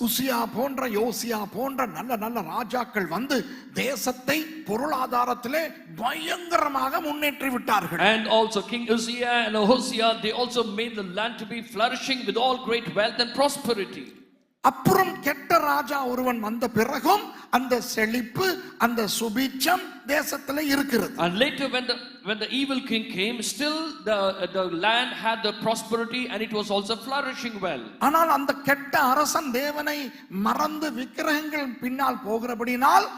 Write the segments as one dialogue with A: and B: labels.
A: உசியா போன்ற யோசியா போன்ற நல்ல நல்ல ராஜாக்கள் வந்து தேசத்தை பொருளாதாரத்திலே பயங்கரமாக முன்னேற்றி விட்டார்கள்.
B: And also King Uzziah and Hosea, they also made the land to be flourishing with all great wealth and prosperity.
A: அப்புறம் கெட்ட ராஜா ஒருவன் வந்த பிறகும் அந்த செழிப்பு அந்த சுபிட்சம் தேசத்துல இருக்கிறது.
B: And later when the evil king came, still the land had the prosperity and it was also flourishing well.
A: ஆனால் அந்த கெட்ட அரசன் தேவனை மறந்து விக்கிரகங்கள் பின்னால் போகிறபடினால்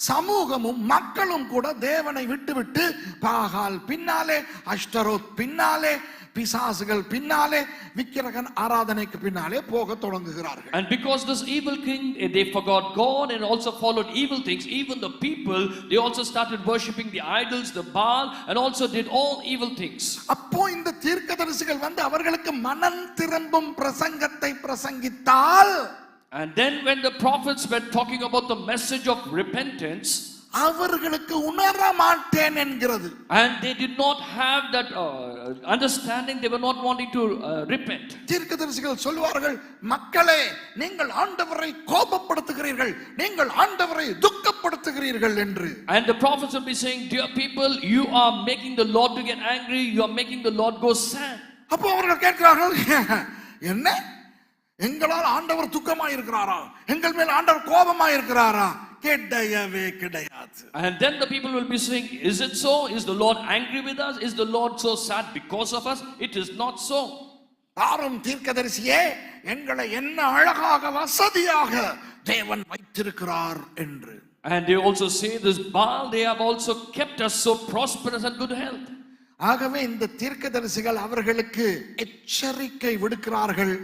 A: சமூகமும் மக்களும் கூட தேவனை விட்டுவிட்டு பாகால் பின்னாலே, அஷ்டரோத் பின்னாலே, பிசாசுகள் பின்னாலே, விக்கிரகன் ஆராதனைக்கு பின்னாலே போக தொடங்குகிறார்கள்.
B: And because this evil king, they forgot God and also followed evil things. Even the people, they also started worshiping the idols, the Baal, and also did all evil things.
A: அப்போ இந்த தீர்க்கதரிசிகள் வந்து அவர்களுக்கு மனம் திரும்பும் பிரசங்கத்தை பிரசங்கித்தால்,
B: and then when the prophets were talking about the message of repentance,
A: அவர்களுக்கு உணர மாட்டேன் என்கிறது.
B: And they did not have that understanding. They were not wanting to repent.
A: தீர்க்கதரிசிகள் சொல்வார்கள், மக்களே நீங்கள் ஆண்டவரை கோபப்படுத்துகிறீர்கள், நீங்கள் ஆண்டவரை துக்கப்படுத்துகிறீர்கள் என்று.
B: And the prophets will be saying, dear people, you are making the Lord to get angry, you are making the Lord go sad.
A: அப்போ அவர்கள் கேட்கிறார்கள், என்ன எங்களால் ஆண்டவர் துக்கமா இருக்கிறாரா, எங்கள் மேல் ஆண்டவர் கோபமா இருக்கிறாரா? கிடையவே கிடையாது.
B: And then the people will be saying, is it so? Is the Lord angry with us? Is the Lord so sad because of us? It is not so.
A: ஆறும் தீர்க்கதரிசியே, எங்களை என்ன அழகாக வசதியாக தேவன் வைத்திருக்கிறார் என்று.
B: And they also say, this Baal, they have also kept us so prosperous and good health.
A: ஆகவே இந்த தீர்க்கதரிசிகள் அவர்களுக்கு எச்சரிக்கை விடுக்கிறார்கள்,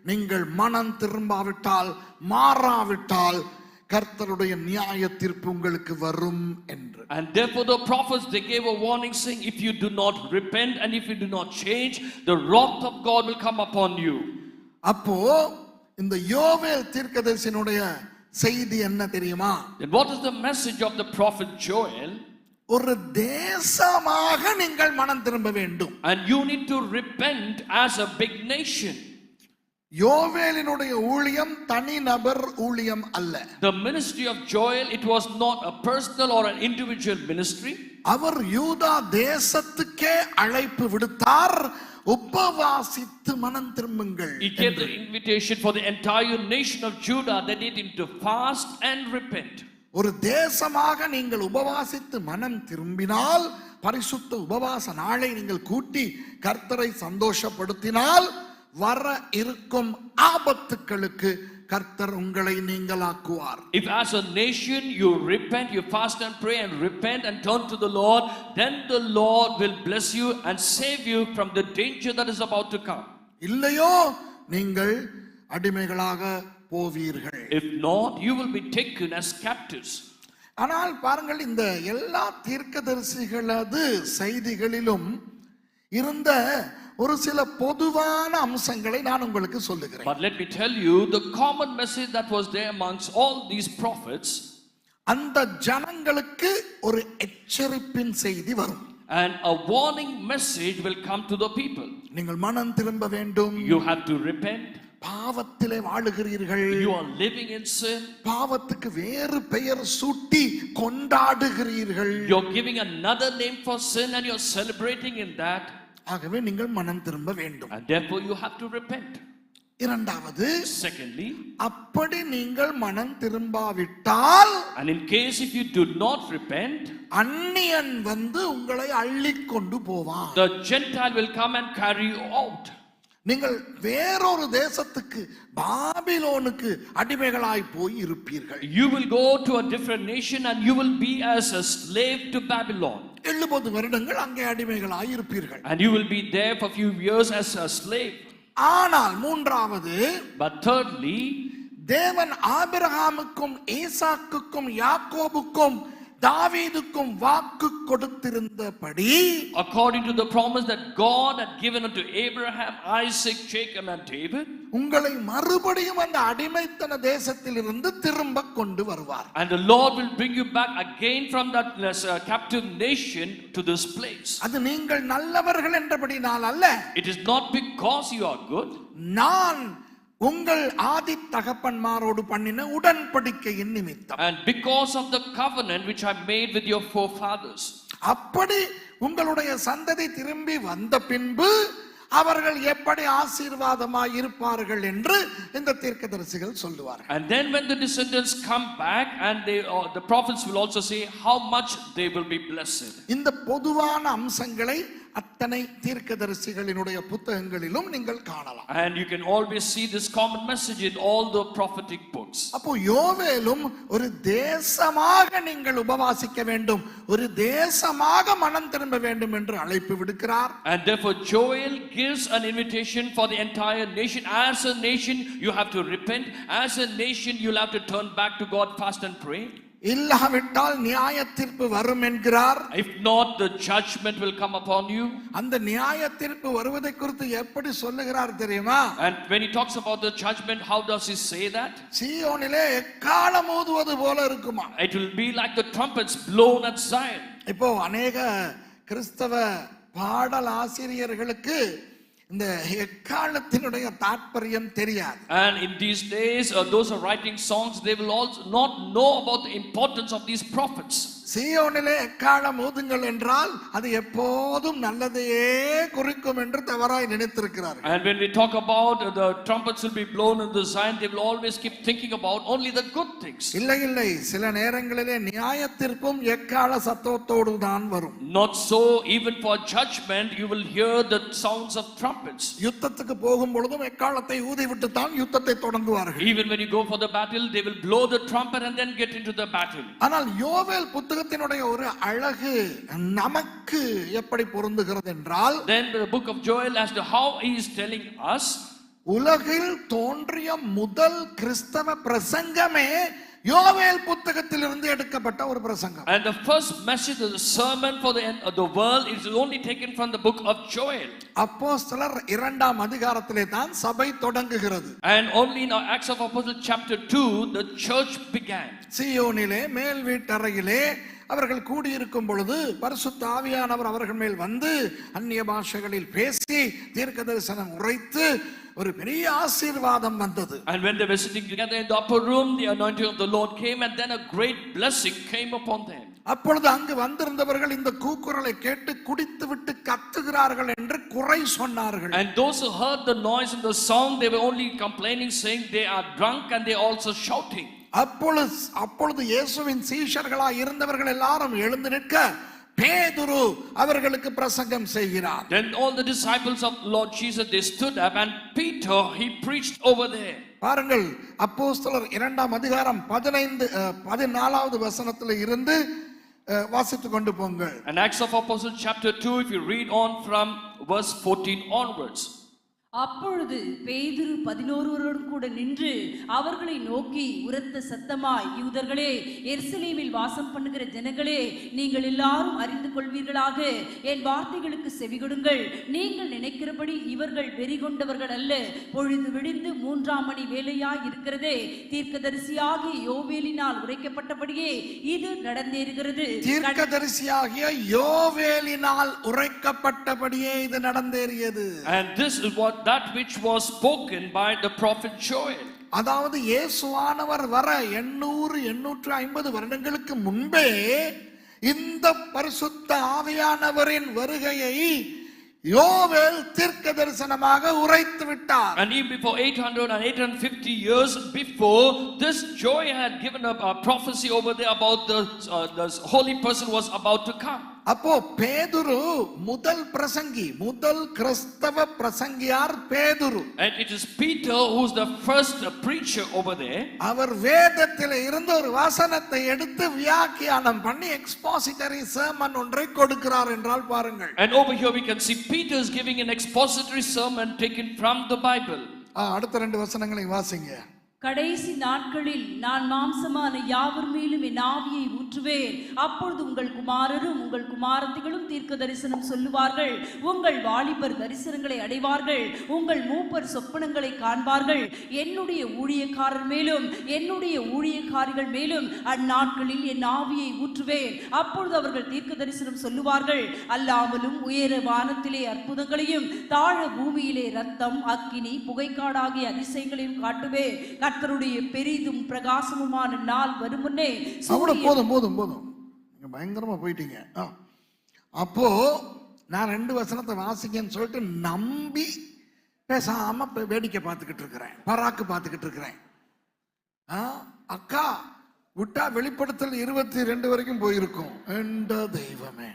A: நீங்கள் மனம் திரும்பாவிட்டால், மாறாவிட்டால் கர்த்தருடைய நியாய தீர்ப்பு உங்களுக்கு வரும் என்று.
B: And therefore the prophets, they gave a warning saying, if you do not repent and if you do not change, the wrath of God will come upon you.
A: அப்போ இந்த யோவேல் தீர்க்கதரிசியினுடைய செய்தி என்ன தெரியுமா?
B: Then what is the message of the prophet Joel?
A: ஒரு தேசமாக நீங்கள் மனம் திரும்ப வேண்டும்.
B: And you need to repent as a big nation.
A: யோவேலினுடைய ஊழியம் தனி நபர் ஊழியம் அல்ல.
B: The ministry of Joel, it was not a personal or an individual ministry.
A: அவர் யூதா தேசத்துக்கே அழைப்பு விடுத்தார், உபவாசித்து மனம் திரும்புங்கள்.
B: He gave the invitation for the entire nation of Judah that they need to fast and repent.
A: ஒரு தேசமாக நீங்கள் உபவாசித்து மனம் திரும்பினால், பரிசுத்த உபவாச நாளை நீங்கள் கூட்டி கர்த்தரை சந்தோஷப்படுத்தினால், வர இருக்கும் ஆபத்துக்களுக்கு கர்த்தர் உங்களை நீங்களாக்குவார்.
B: If as a nation you repent, you fast and pray and repent and turn to the Lord, then the Lord will bless you and save you from the danger that is about to come.
A: இல்லையோ நீங்கள் அடிமைகளாக போவீர்கள்.
B: If not, you will be taken as captives.
A: ஆனால் பாருங்கள், இந்த எல்லா தீர்க்கதரிசிகளது செய்திகளிலும் இருந்த ஒரு சில பொதுவான அம்சங்களை நான் உங்களுக்கு சொல்லுகிறேன்.
B: But let me tell you the common message that was there amongst all these prophets.
A: அந்த ஜனங்களுக்கு ஒரு எச்சரிப்பின் செய்தி வரும்.
B: And a warning message will come to the people.
A: நீங்கள் மனம் திரும்ப வேண்டும்.
B: You have to repent.
A: பாவத்திலே வாழுகிறீர்கள்.
B: You are living in sin.
A: பாவத்துக்கு வேறு பெயர் சூட்டி கொண்டாடுகிறீர்கள்.
B: You are giving another name for sin and you are celebrating in that.
A: ஆகவே நீங்கள் மனம் திரும்ப வேண்டும்.
B: And therefore you have to repent.
A: இரண்டாவது,
B: secondly,
A: அப்படி நீங்கள் மனம் திரும்பாவிட்டால்,
B: and in case if you do not repent,
A: அந்நியன் வந்து உங்களை அள்ளிக்கொண்டு போவான்.
B: the Gentile will come and carry you out.
A: நீங்கள் வேறொரு தேசத்துக்கு, பாபிலோனுக்கு அடிமைகளாய் போய் இருப்பீர்கள்.
B: You will go to a different nation and you will be as a slave to Babylon.
A: 70 வருடங்கள் அங்கே அடிமைகளாய் இருப்பீர்கள்.
B: And you will be there for a few years as a slave.
A: ஆனால் மூன்றாவது,
B: but thirdly,
A: தேவன் ஆபிரகாமுக்கும் ஈசாக்குக்கும் யாக்கோபுக்கும் தாவீதுக்கும் வாக்கு கொடுத்திருந்தபடி,
B: according to the promise that God had given unto Abraham, Isaac, Jacob and David,
A: உங்களை மறுபடியும் அந்த அடிமைத்தன தேசத்திலிருந்து திரும்ப கொண்டு வருவார்.
B: and the Lord will bring you back again from that captive nation to this place.
A: அது நீங்கள் நல்லவர்கள் என்றபடினால் அல்ல.
B: It is not because you are good.
A: நான் உங்கள் ஆதி தகப்பன்மாரோடு பண்ணின உடன்படிக்கையின் நிமித்தம்.
B: And because of the covenant which I made with your forefathers.
A: அப்படி உங்களுடைய சந்ததி திரும்பி வந்த பின்பு அவர்கள் எப்படி ஆசீர்வாதமாய் இருப்பார்கள் என்று இந்த தீர்க்கதரிசிகள் சொல்லுவார்கள்.
B: And then when the descendants come back, and the prophets will also say how much they will be blessed.
A: இந்த பொதுவான அம்சங்களை அத்தனை தீர்க்கதரிசிகளினுடைய புத்தகங்களிலும் நீங்கள் காணலாம்.
B: And you can always see this common message in all the prophetic books.
A: அப்போ யோவேலும் ஒரு தேசமாக நீங்கள் உபவாசிக்க வேண்டும், ஒரு தேசமாக மனம் திரும்ப வேண்டும் என்று அழைப்பு விடுக்கிறார்.
B: And therefore Joel gives an invitation for the entire nation. As a nation you have to repent. As a nation you'll have to turn back to God, fast and pray.
A: இல்லாவிட்டால் நியாய தீர்ப்பு வரும் என்கிறார்.
B: If not, the judgment will come upon you.
A: அந்த நியாய தீர்ப்பு வருவதை குறித்து எப்படி சொல்லுகிறார் தெரியுமா?
B: And when he talks about the judgment, how does he say that?
A: சீயோனிலே எக்காளம் ஊதுவது போல இருக்குமா.
B: It will be like the trumpets blown at Zion.
A: இப்போ अनेक கிறிஸ்தவ பாடல் ஆசிரியர்களுக்கு இந்த எக்காலத்தினுடைய தாற்பயம் தெரியாது.
B: And in these days those are writing songs, they will also not know about the importance of these prophets.
A: சீயோனிலே எக்காலம் ஊதுங்கள் என்றால் அது எப்போதும் நல்லதையே குறிக்கும் என்று தவறாய் நினைத்திருக்கிறார்கள்.
B: And when we talk about the trumpets will be blown in the Zion, they will always keep thinking about only the good things.
A: இல்லை இல்லை, சில நேரங்களிலே நியாய தீர்ப்பும் எக்கால சத்தத்தோடு தான் வரும்.
B: Not so, even for judgment you will hear the sounds of trumpets.
A: யுத்தத்துக்கு போகும் பொழுதும் எக்காலத்தை ஊதிவிட்டு தான் யுத்தத்தை தொடங்குவார்கள்.
B: Even when you go for the battle, they will blow the trumpet and then get into the battle.
A: ஆனால் யோவேல் புத்தகத்தினுடைய ஒரு அழகு நமக்கு எப்படி பொருந்துகிறது என்றால்,
B: then the book of Joel, as to how he is telling us,
A: உலகில் தோன்றிய முதல் கிறிஸ்தவ பிரசங்கமே யோவேல் புத்தகத்திலிருந்து எடுக்கப்பட்ட ஒரு பிரசங்கம்.
B: And the first message of the sermon for the end of the world is only taken from the book of Joel.
A: அப்போஸ்தலர் 2ஆம் அதிகாரத்திலே தான் சபை தொடங்குகிறது.
B: And only in Acts of Apostles chapter 2 the church began.
A: சீயோனிலே மேல் வீட்டறையிலே அவர்கள் கூடியிருக்கும் பொழுது பரிசுத்த ஆவியானவர் அவர்கள் மேல் வந்து அந்நிய பாஷைகளில் பேசி தீர்க்கதரிசனம் உரைத்து ஒரு பெரிய ஆசீர்வாதம் வந்தது.
B: And when they were sitting together in the upper room, the anointing of the Lord came, and then a great blessing came upon them.
A: அப்பொழுது அங்கு வந்திருந்தவர்கள் இந்த கூக்குரலை கேட்டு குடித்துவிட்டு கத்துகிறார்கள் என்று குறை சொன்னார்கள்.
B: And those who heard the noise and the sound, they were only complaining, saying they are drunk, and they also shouting.
A: அப்பொழுது இயேசுவின் சீஷர்களாய் இருந்தவர்கள் எல்லாரும் எழுந்து நிற்க பேதுரு அவர்களுக்கு பிரசங்கம் செய்கிறார்.
B: Then all the disciples of Lord Jesus, they stood up, and Peter, he preached over there.
A: பாருங்கள், அப்போஸ்தலர் 2ஆம் அதிகாரம் 14வது வசனத்தில் இருந்து வாசித்து கொண்டு போங்கள்.
B: And Acts of Apostles chapter 2, if you read on from verse 14 onwards.
C: அப்பொழுது பேதுரு 11 கூட நின்று அவர்களை நோக்கி உரத்த சத்தமாய், யூதர்களே, எருசலேமில் வாசம் பண்ணுகிற ஜனங்களே, நீங்கள் எல்லாரும் அறிந்து கொள்வீர்களாக, என் வார்த்தைகளுக்கு செவிகொடுங்கள். நீங்கள் நினைக்கிறபடி இவர்கள் வெறி கொண்டவர்கள் அல்ல. பொழுது விடிந்து 3ஆம் மணி வேளையாய் இருக்கிறதே, தீர்க்கதரிசியாகிய யோவேலினால் உரைக்கப்பட்டபடியே இது நடந்தேறுகிறது.
A: தீர்க்கதரிசியாகிய யோவேலினால் உரைக்கப்பட்டபடியே இது நடந்தேறியது.
B: And this is what that which was spoken by the prophet Joel.
A: அதாவது இயேசுவானவர் வர 800-850 வருடங்களுக்கு முன்பே இந்த பரிசுத்த ஆவியானவரின் வருகையை யோவேல் தீர்க்க தரிசனமாக உரைத்து விட்டார்.
B: And even before 800 and 850 years before, this Joel had given a prophecy over there about the holy person was about to come.
A: அப்போ பேதுரு முதல் பிரசங்கி, முதல் கிறிஸ்தவ பிரசங்கியார் பேதுரு.
B: And it is Peter who's the first preacher over there.
A: அவர் வேதத்திலே இருந்து ஒரு வசனத்தை எடுத்து வியாக்கியானம் பண்ணி எக்ஸ்பாசிட்டரி sermon ஒன்றை கொடுக்கிறார் என்றால் பாருங்கள்.
B: And over here we can see Peter is giving an expository sermon taken from the Bible.
A: அடுத்த 2 வசனங்களை வாசிங்க.
C: கடைசி நாட்களில் நான் மாம்சமான யாவர் மேலும் என் ஆவியை ஊற்றுவேன். அப்பொழுது உங்கள் குமாரரும் உங்கள் குமாரத்திகளும் தீர்க்க தரிசனம் சொல்லுவார்கள். உங்கள் வாலிபர் தரிசனங்களை அடைவார்கள். உங்கள் மூப்பர் சொப்பனங்களை காண்பார்கள். என்னுடைய ஊழியக்காரர் மேலும் என்னுடைய ஊழியக்காரிகள் மேலும் அந்நாட்களில் என் ஆவியை ஊற்றுவேன். அப்பொழுது அவர்கள் தீர்க்க தரிசனம் சொல்லுவார்கள். அல்லாமலும் உயர வானத்திலே அற்புதங்களையும் தாழ பூமியிலே ரத்தம் அக்கினி புகைக்காடாகிய அதிசயங்களையும் காட்டுவேன். கர்த்தருடைய பெரிதும் பிரகாசமுமான நாள் வரும் முன்னே.
A: போதும் போதும் போதும், நீங்க பயங்கரமா போயிட்டீங்க. அப்போ நான் 2 வசனத்தை வாசிக்கன்னு சொல்லிட்டு நம்பி பேசாம வேடிக்கை பார்த்துக்கிட்டு இருக்கிறேன், பராக்கு பார்த்துக்கிட்டு இருக்கிறேன். அக்கா விட்டா வெளிப்படுத்தல் 22 வரைக்கும் போயிருக்கும். என்ற தெய்வமே,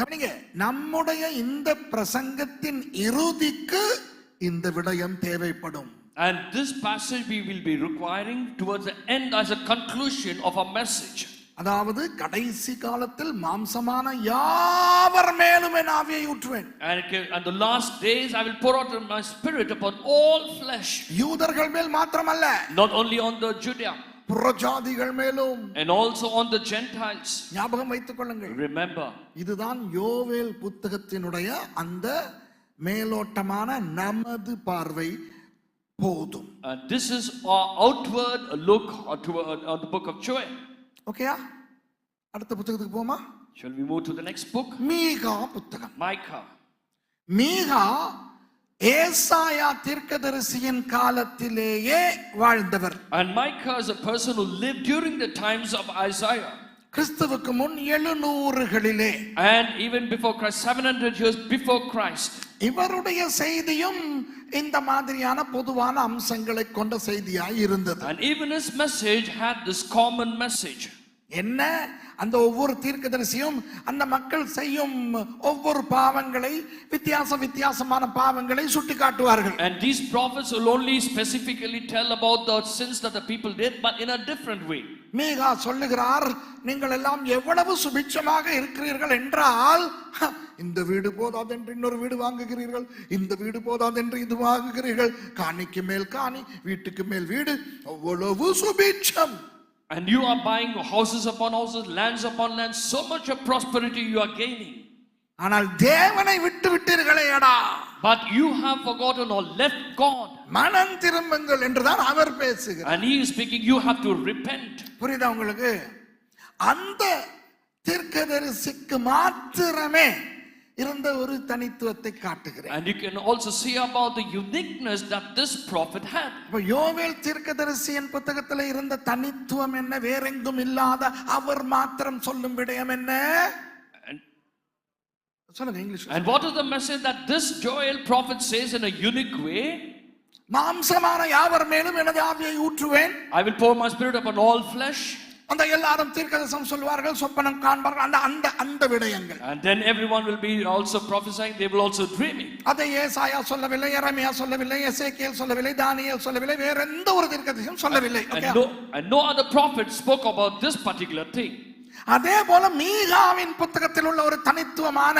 A: கவனிங்க, நம்முடைய இந்த பிரசங்கத்தின் இறுதிக்கு இந்த விடயம் தேவைப்படும்.
B: And this passage we will be requiring towards the end as a conclusion of our message.
A: அதாவது கடைசி காலத்தில் மாம்சமான யாவர் மேலும் என் ஆவியை ஊற்றுவேன்.
B: And the last days I will pour out my spirit upon all flesh.
A: யூதர்கள் மேல் மாத்திரமல்ல,
B: not only on the Judea,
A: புறஜாதிகள் மேலும்,
B: and also on the Gentiles.
A: ஞாபகம் வைத்துக் கொள்ளுங்கள்.
B: Remember,
A: இதுதான் யோவேல் புத்தகத்தினுடைய அந்த மேலோட்டமான நமது பார்வை போதும்.
B: This is our outward look on the book of Joel.
A: ஓகேயா? அடுத்த புத்தகத்துக்கு போமா?
B: Shall we move to the next book?
A: மீகா புத்தகம்.
B: Micah.
A: மீகா ஏசாயா தீர்க்கதரிசியின் காலத்திலேயே வாழ்ந்தவர்.
B: And Micah is a person who lived during the times of Isaiah.
A: கிறிஸ்துவுக்கு முன் 700களிலே,
B: and even before Christ, 700 years before Christ.
A: இவருடைய செய்தியும் இந்த மாதிரியான பொதுவான அம்சங்களை கொண்ட செய்தியாய் இருந்தது.
B: And even his message had this common message.
A: என்ன? அந்த ஒவ்வொரு தீர்க்கதரிசியும் அந்த மக்கள் செய்யும் ஒவ்வொரு பாவங்களை, வித்தியாசமான பாவங்களை சுட்டி காட்டுவார்கள்.
B: And these prophets will only specifically tell about the sins that the people did, but in a different way.
A: மீகா சொல்லுகிறார், நீங்கள் எல்லாம் எவ்வளவு சுபிட்சமாக இருக்கிறீர்கள் என்றால், இந்த வீடு போதாதென்று இன்னொரு வீடு வாங்குகிறீர்கள், இந்த வீடு போதாதென்று இது வாங்குகிறீர்கள், காணிக்கு மேல் காணி, வீட்டுக்கு மேல் வீடு, அவ்வளவு சுபிட்சம்.
B: And you are buying houses upon houses, lands upon lands, so much of prosperity you are gaining.
A: ஆனால் தேவனை விட்டு விட்டீர்களேடா,
B: but you have forgotten or left God.
A: மனம் திரும்புங்கள் என்றுதான் அவர் பேசுகிறார்.
B: And he is speaking, you have to repent.
A: புரியுதா உங்களுக்கு? அந்த தீர்க்கதரிசிக்கு மாத்திரமே இருந்த ஒரு தனித்துவத்தை காட்டுகிறேன்.
B: And you can also see about the uniqueness that this prophet had.
A: இப்ப யோவேல் தீர்க்கதரிசியின் புத்தகத்தில் இருந்த தனித்துவம் என்ன? வேறெங்கும் இல்லாத அவர் மாத்திரம் சொல்லும் விடயம் என்ன? சொல்லுங்க English.
B: And what is the message that this Joel prophet says in a unique way?
A: மாம்சமான யாவர் மேலும் எனது ஆவியை ஊற்றுவேன்.
B: I will pour my spirit upon all flesh.
A: அந்த எல்லாரும் தீர்க்கதரிசனம் சொல்வார்கள், சொப்பனம் காண்பார்கள், அந்த விடயங்கள்.
B: And then everyone will be also prophesying, they will also dreaming.
A: அதை ஏசாயா சொல்லவில்லை, எரேமியா சொல்லவில்லை, எசேக்கியேல் சொல்லவில்லை, தானியேல் சொல்லவில்லை, வேற எந்த ஒரு தீர்க்கதரிசியும் சொல்லவில்லை.
B: And no other prophet spoke about this particular thing.
A: அதே போல மீகாவின் புத்தகத்தில் உள்ள ஒரு தனித்துவமான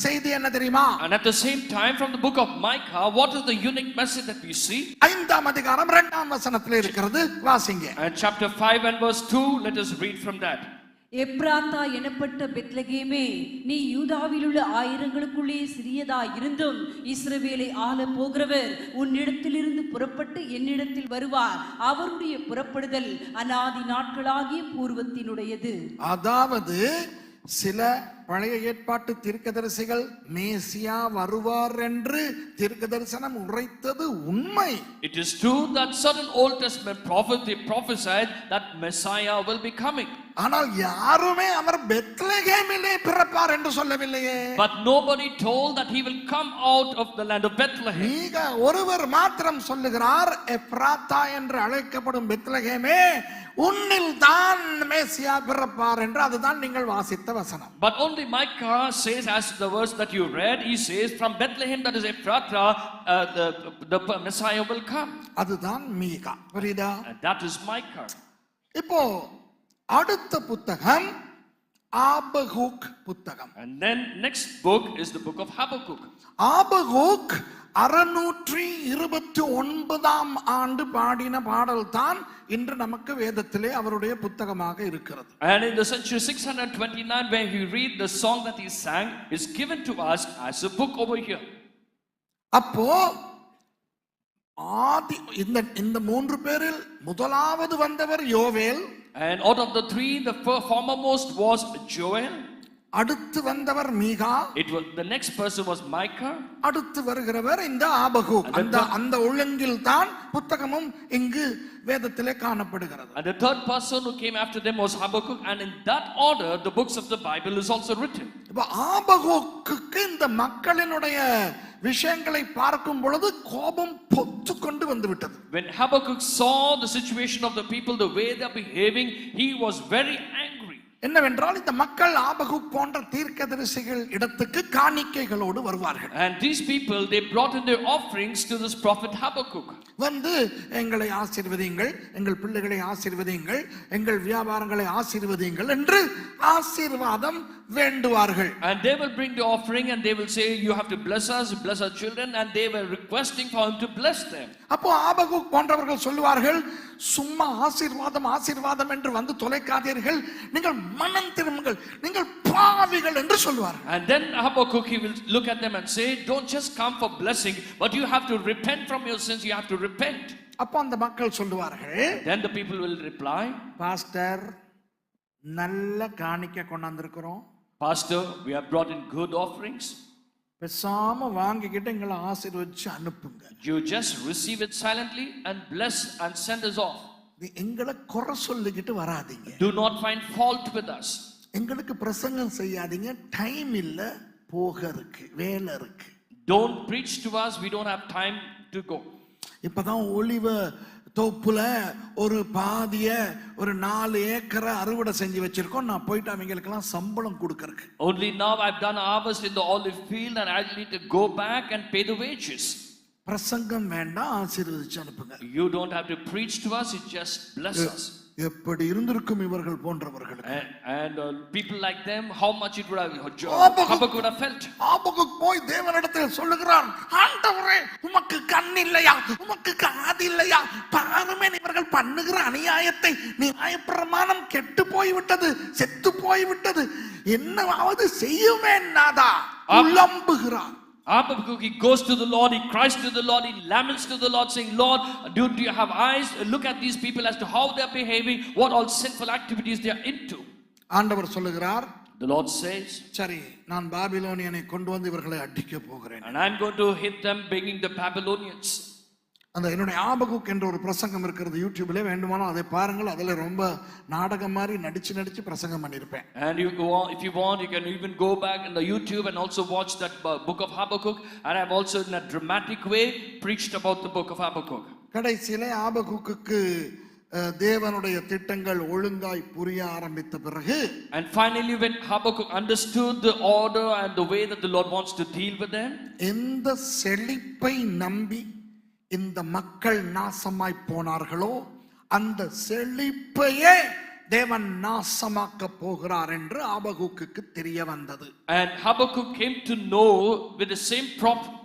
A: செய்தி என்ன தெரியுமா?
B: And at the same time, from the book of Micah, what is the unique message that we see?
A: 5ஆம் அதிகாரம் 2ஆம் வசனத்தில் இருக்கிறது, வாசிங்க.
B: And chapter 5 and verse 2, let us read from that.
C: எப்ராத்தா எனப்பட்ட பெத்லகேமே, நீ யூதாவிலுள்ள ஆயிரங்களுக்குள்ளே சிறியதாய் இருந்தும் இஸ்ரவேலை ஆள போகிறவர் உன்னிடத்திலிருந்து புறப்பட்டு என்னிடத்தில் வருவார். அவருடைய புறப்படுதல் அநாதி நாட்களாகிய பூர்வத்தினுடையது.
A: அதாவது சில பழைய ஏற்பாட்டு தீர்க்கதரிசிகள் மேசியா வருவார் என்று தீர்க்கதரிசனம் உரைத்தது உண்மை.
B: It is true that certain Old Testament prophets they prophesied that Messiah will be coming.
A: ஆனால் யாருமே அவர் பெத்லகேமிலே பிறப்பார் என்று சொல்லவில்லையே.
B: But nobody told that he will come out of the land of Bethlehem.
A: நீங்க ஒருவர் மாத்திரம் சொல்லுகிறார், எப்ராத்தா என்று அழைக்கப்படும் பெத்லகேமே, உன்னில் தான் மேசியா பிறப்பார் என்று. அதுதான் நீங்கள் வாசித்த வசனம்.
B: But only Micah says, as the verse that you read, he says from Bethlehem, that is Ephrathah, the Messiah will come.
A: அதுதான் மீகா. புரியுதா?
B: And that is Micah.
A: இப்போ அடுத்த புத்தகம் ஆபகூக் புத்தகம்.
B: And then next book is the book of Habakkuk.
A: Habakkuk 629 ஆண்டு பாடின பாடல் தான் இன்று நமக்கு வேதத்திலே அவருடைய புத்தகமாக இருக்கிறது.
B: And in the century 629, where we read the song that he sang, is given to us as a book over here.
A: அப்போ ஆதி இந்த மூன்று பேரில் முதலாவது வந்தவர் யோவேல்.
B: And out of the three, the foremost was Joel.
A: அடுத்து வந்தவர் மீகா.
B: It was the next person was Micah.
A: அடுத்து வருகிறவர் இந்த ஆபகுக். அந்த ஒழுங்கில் தான் புத்தகமும் இங்கு வேதத்திலே காணப்படுகிறது.
B: And the third person who came after them was Habakkuk, and in that order the books of the Bible is also written.
A: இப்ப ஆபகுக்குக்கு இந்த மக்களினுடைய விஷயங்களை பார்க்கும் பொழுது கோபம் பொத்து கொண்டு வந்து விட்டது.
B: When Habakkuk saw the situation of the people, the way they are behaving, he was very angry.
A: என்னவென்றால் இந்த மக்கள் ஆபகுக் போன்ற தீர்க்கதரிசிகள் இடத்துக்கு காணிக்கைகளோடு வருவார்கள்.
B: And these people, they brought in their offerings to this prophet Habakkuk.
A: வந்து எங்களை ஆசீர்வதியுங்கள், எங்கள் பிள்ளைகளை ஆசீர்வதியுங்கள், எங்கள் வியாபாரங்களை ஆசீர்வதியுங்கள் என்று ஆசீர்வாதம் வேண்டுவார்கள்.
B: And they will bring the offering and they will say, you have to bless us, bless our children, and they were requesting for him to bless them.
A: அப்போ ஆபகுக் போன்றவர்கள் சொல்லுவார்கள், சும்மா ஆசீர்வாதம் ஆசீர்வாதம் என்று வந்து தொலைக்காதீர்கள், நீங்கள் மனம் திரும்புங்கள், நீங்கள் பாவிகள் என்று சொல்வார்கள்.
B: And then Habakkuk, he will look at them and say, don't just come for blessing, but you have to repent from your sins, you have to repent.
A: அப்போ அந்த மக்கள் சொல்லுவார்கள்,
B: Then the people will reply,
A: pastor நல்ல காணிக்கை கொண்டாந்துருக்கிறோம்,
B: Pastor, we have brought in good offerings.
A: பேசாம வாங்கிக்கிட்டு எங்களை ஆசீர்வதிச்சு அனுப்புங்க.
B: You just receive it silently and bless and send us off.
A: எங்களை குறை சொல்லிக்கிட்டு வராதீங்க.
B: Do not find fault with us.
A: எங்களுக்கு பிரசங்கம் செய்யாதீங்க, டைம் இல்ல, போக இருக்கு, வேலை இருக்கு.
B: Don't preach to us, we don't have time to go.
A: இப்பதான் ஒலிவ தோப்புல ஒரு பாதிய ஒரு 4 ஏக்கரை அறுவடை செஞ்சு வச்சிருக்கோம், நான் போயிட்டு அவங்களுக்கெல்லாம் சம்பளம் கொடுக்கறதுக்கு.
B: Only now I've done harvest in the olive field and I need to go back and pay the wages.
A: பிரசங்கம் வேண்டாம், ஆசீர்வதிச்சு அனுப்புங்க.
B: You don't have to preach to us, you just bless us.
A: எப்படி இருந்திருக்கும் இவர்கள் போன்றவர்களுக்கு.
B: And people like them, how much it would have Habakkuk would have felt.
A: Habakkuk போய் தேவனிடத்தில் சொல்லுகிறான், ஆண்டவரே உமக்கு கண் இல்லையா, உமக்கு காது இல்லையா, பாருமே இவர்கள் பண்ணுகிற அநியாயத்தை, நியாயப்பிரமாணம் கெட்டு போய்விட்டது, செத்து போய்விட்டது, என்னவாவது செய்யுமே நாதா புலம்புகிறான்.
B: Habakkuk, he goes to the Lord, he cries to the Lord, he laments to the Lord, saying, Lord, do you have eyes? Look at these people as to how they are behaving, what all sinful activities they are into.
A: ஆண்டவர் சொல்லுகிறார்,
B: The Lord says,
A: சரி, நான் பாபிலோனியனை கொண்டு வந்து இவர்களை அடிக்க போகிறேன்.
B: And I'm going to hit them, bringing the Babylonians.
A: அந்த என்னுடைய ஆபகுக் என்ற ஒரு பிரசங்கம் இருக்கிறது, யூடியூப்ல வேண்டுமானோ அதை பாருங்கள். அதுல ரொம்ப நாடகம் மாதிரி நடிச்சு பிரசங்கம் பண்ணிருப்பேன்.
B: And you go on, if you want, you can even go back in the YouTube and also watch that book of Habakkuk. And I've also in a dramatic way preached about the book of Habakkuk.
A: கடைசியிலே ஆபகுக்குக்கு தேவனுடைய திட்டங்கள் ஒழுங்காய் புரிய ஆரம்பித்த பிறகு,
B: and finally when Habakkuk understood the order and the way that the Lord wants to deal with them,
A: எந்த செழிப்பை நம்பி இந்த மக்கள் நாசமாய் போனார்களோ அந்த செழிப்பையே தேவன் நாசமாக்க போகிறார் என்று ஆபகுக்குக்கு தெரிய வந்தது.
B: And Habakkuk came to know with the same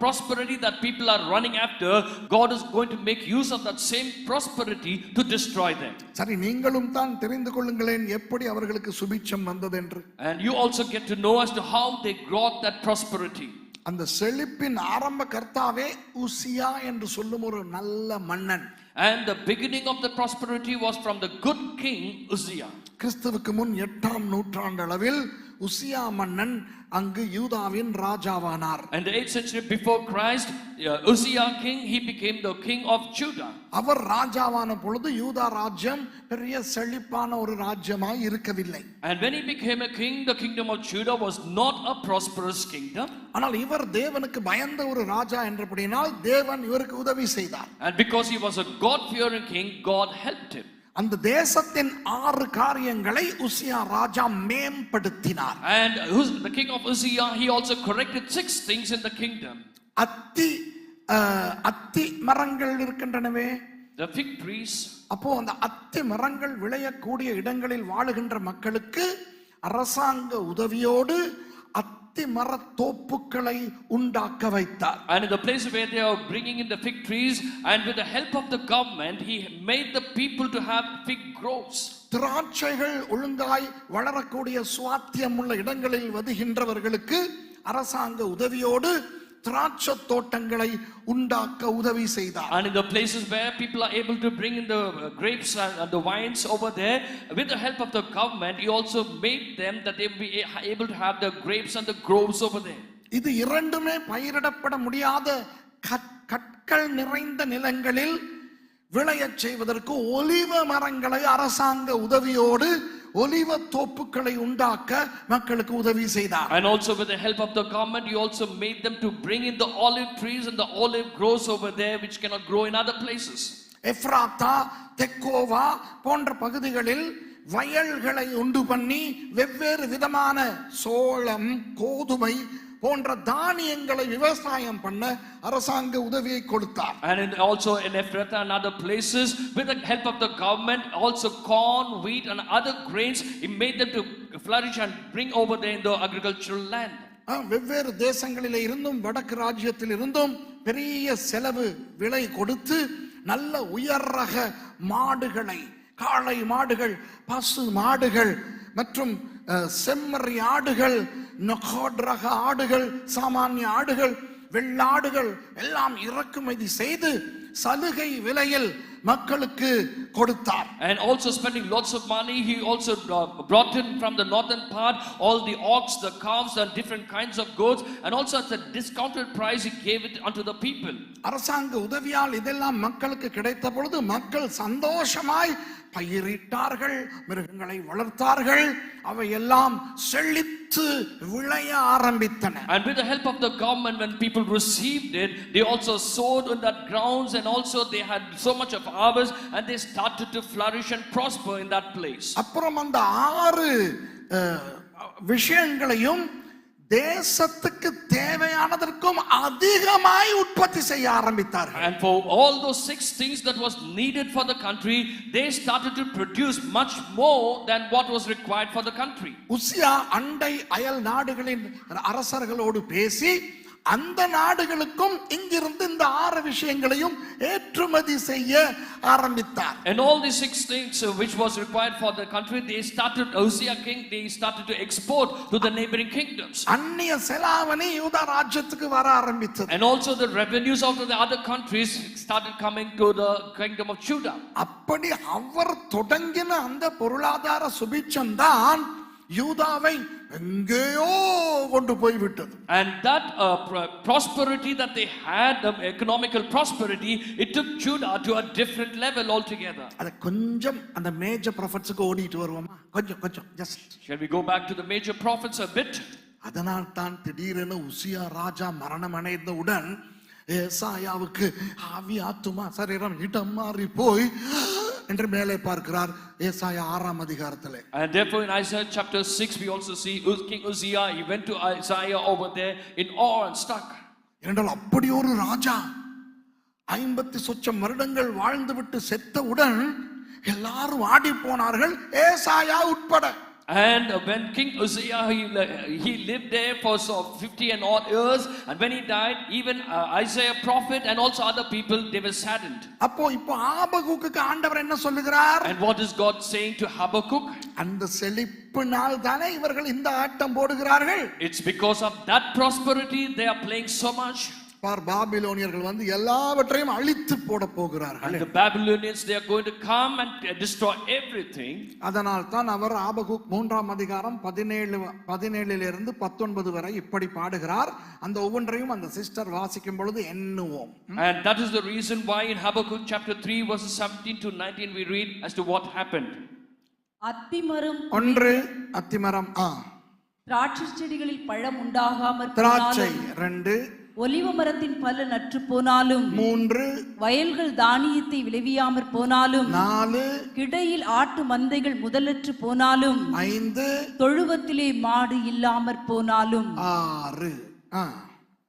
B: prosperity that people are running after, God is going to make use of that same prosperity to destroy them.
A: சரி, நீங்களும் தான் தெரிந்து கொள்ளுங்களேன் எப்படி அவர்களுக்கு சுபிட்சம் வந்தது என்று.
B: And you also get to know as to how they got that prosperity.
A: அந்த செழிப்பின் ஆரம்ப கர்த்தாவே உசியா என்று சொல்லும் ஒரு நல்ல மன்னன்.
B: And the beginning of the prosperity was from the good king Uzziah.
A: கிறிஸ்துவுக்கு முன் 8ஆம் நூற்றாண்டு அளவில் உசியா மன்னன் அங்கு யூதாவின் ராஜாவானார்.
B: And the 8th century before Christ, Uzziah king, he became the king of Judah.
A: அவர் ராஜாவான பொழுது யூதா ராஜ்யம் பெரிய செழிப்பான ஒரு ராஜ்யமாய் இருக்கவில்லை.
B: And when he became a king, the kingdom of Judah was not a prosperous kingdom.
A: ஆனால் இவர் தேவனுக்கு பயந்த ஒரு ராஜா என்றபடியால் தேவன் இவருக்கு உதவி செய்தார்.
B: And because he was a God-fearing king, God helped him.
A: அந்த தேசத்தின் 6 காரியங்களை உசியா ராஜா மேம்படுத்தினார்.
B: And the king of Uzziah, he also corrected 6 things in the kingdom.
A: அத்தி மரங்கள் இருக்கின்றனவே,
B: the fig trees.
A: அப்போ அந்த அத்தி மரங்கள் விளையக்கூடிய இடங்களில் வாழுகின்ற மக்களுக்கு அரசாங்க உதவியோடு அத்தி அத்தி மரத்தோப்புக்களை உண்டாக்க வைத்தார்.
B: And in the place where they are bringing in the fig trees, and with the help of the government, he made the people to have fig groves.
A: திராட்சைகள் ஒழுங்காய் வளரக்கூடிய சுவாத்தியம் உள்ள இடங்களில் வதிகின்றவர்களுக்கு அரசாங்க உதவியோடு திராட்சை தோட்டங்களை உண்டாக்க உதவி செய்தார்.
B: And in the places where people are able to bring in the grapes and the wines over there, with the help of the government, he also made them that they will be able to have the grapes and the groves over there.
A: இது இரண்டுமே பயிரிடப்பட முடியாத கற்கள் நிறைந்த நிலங்களில் விளையச் செய்வதற்கு ஒலிவ மரங்களை அரசாங்க உதவியோடு ஒலிவ தோப்புக்களை உண்டாக்க மக்களுக்கு உதவி செய்தார்.
B: And also with the help of the government, he also made them to bring in the olive trees and the olive groves over there, which cannot grow in other places.
A: எப்ராத்தா, தெக்கோவா போன்ற பகுதிகளில் வயல்களை உண்டு பண்ணி வெவ்வேறு விதமான சோளம், கோதுமை போன்ற தானியங்களை விவசாயம் பண்ண அரசாங்க உதவியை கொடுத்தார்.
B: And also in Ephrathah and other places, with the help of the government, also corn, wheat and other grains, he made them to flourish and bring over there in the agricultural land.
A: வெவ்வேறு தேசங்களிலே இருந்தும் வடக்கு ராஜ்யத்தில் இருந்தும் பெரிய செலவு விலை கொடுத்து நல்ல உயர் ரக மாடுகளை, காளை மாடுகள், பசு மாடுகள் மற்றும் செம்மறி ஆடுகள், நொகாட் ரக ஆடுகள், சாமானிய ஆடுகள், வெள்ளாடுகள் எல்லாம் இறக்குமதி செய்து சலுகை விலையில் மக்களுக்கு கொடுத்தார்.
B: And also spending lots of money, he also brought in from the northern part all the ox, the calves and different kinds of goats, and also at a discounted price he gave it unto the people.
A: அரசாங்க உதவியால் இதெல்லாம் மக்களுக்கு கிடைத்த பொழுது மக்கள் சந்தோஷமாய் பயிரிட்டார்கள், மிருகங்களை வளர்த்தார்கள், அவை எல்லாம் செழித்து விளைய ஆரம்பித்தன.
B: And with the help of the government, when people received it, they also sowed on that grounds, and also they had so much of harvest, and they started to flourish and prosper in that place.
A: அப்புறம் அந்த 6 விஷயங்களையும் தேசத்துக்கு தேவையானதற்கும் அதிகமாய் உற்பத்தி செய்ய ஆரம்பித்தார்கள்.
B: And for all those 6 things that was needed for the country, they started to produce much more than what was required for the country.
A: உசியா அண்டை அயல் நாடுகளின் அரசர்களோடு பேசி அந்த நாடுகளுக்கும் இங்கிருந்து இந்த 6 விஷயங்களையும் ஏற்றுமதி செய்ய ஆரம்பித்தார்.
B: And all these 6 things which was required for the country, they started, Hosea king, they started to export to the neighboring kingdoms.
A: அந்நிய செலாவணி யூதா ராஜ்யத்துக்கு வர ஆரம்பித்தது.
B: And also the revenues of the other countries started coming to the kingdom of Judah.
A: அப்படி அவர் தொடங்கின அந்த பொருளாதார சுபிட்சம் தான் யூதாவை எங்கேயோ கொண்டு போய் விட்டது.
B: And that prosperity that they had, the economical prosperity, it took Judah to a different level altogether.
A: அத கொஞ்சம் அந்த மேஜர் ப்ராஃபிட்ஸ்க்கு ஓடிட்டு வருவோமா? கொஞ்சம் just.
B: Shall we go back to the major prophets a bit?
A: அதனால் தான் திடீரென உசியா ராஜா மரணம் அடைந்தவுடன் ஏசாயாவுக்கு ஆவி ஆத்துமா சரீரம் இடம் மாறி போய் என்று மேலே பார்க்கிறார் ஏசாயா 6ஆம் அதிகாரத்திலே.
B: And therefore in Isaiah chapter 6 we also see King Uzziah, he went to Isaiah over there in awe and stuck.
A: என்றால் அப்படி ஒரு ராஜா 50 சொச்சம் வருடங்கள் வாழ்ந்துவிட்டு செத்தவுடன் எல்லாரும் ஆடி போனார்கள், ஏசாயா உட்பட.
B: And when King Uzziah, he lived there for 50 and odd years, and when he died, even Isaiah prophet and also other people, they were saddened.
A: இப்போ ஆபகுக்குக்கு ஆண்டவர் என்ன சொல்லுகிறார்?
B: And what is God saying to Habakkuk?
A: அந்த செழிப்பினால் தானே இவர்கள் இந்த ஆட்டம் போடுகிறார்கள்.
B: It's because of that prosperity they are playing so much.
A: பாபிலோனியர்கள் வந்து எல்லாவற்றையும் அழித்து போட போகிறார்கள்.
B: And the Babylonians, they are going to come and destroy everything.
A: அதனால் தான் அவர் ஆபகுக் 3ஆம் அதிகாரம் 17 இருந்து 19 வரை இப்படி பாடுகிறார். அந்த ஒவ்வொன்றையும் அந்த சிஸ்டர் வாசிக்கும் பொழுது எண்ணுவோம்.
B: And that is the reason why in Habakkuk chapter 3 verses 17 to 19 we read as to what happened.
C: அத்திமரம்
A: 1 அத்திமரம்
C: திராட்சை செடிகளில் பழம் உண்டாகாமற்
A: திராட்சை 2
C: ஒலிவ மரத்தின் பலன் அற்று போனாலும்
A: 3
C: வயல்கள் தானியத்தை விளைவியாமற் போனாலும்
A: 4
C: கிடையில் ஆட்டு மந்தைகள் முதலற்று போனாலும்
A: 5
C: தொழுவத்திலே மாடு இல்லாமற் போனாலும்
A: 6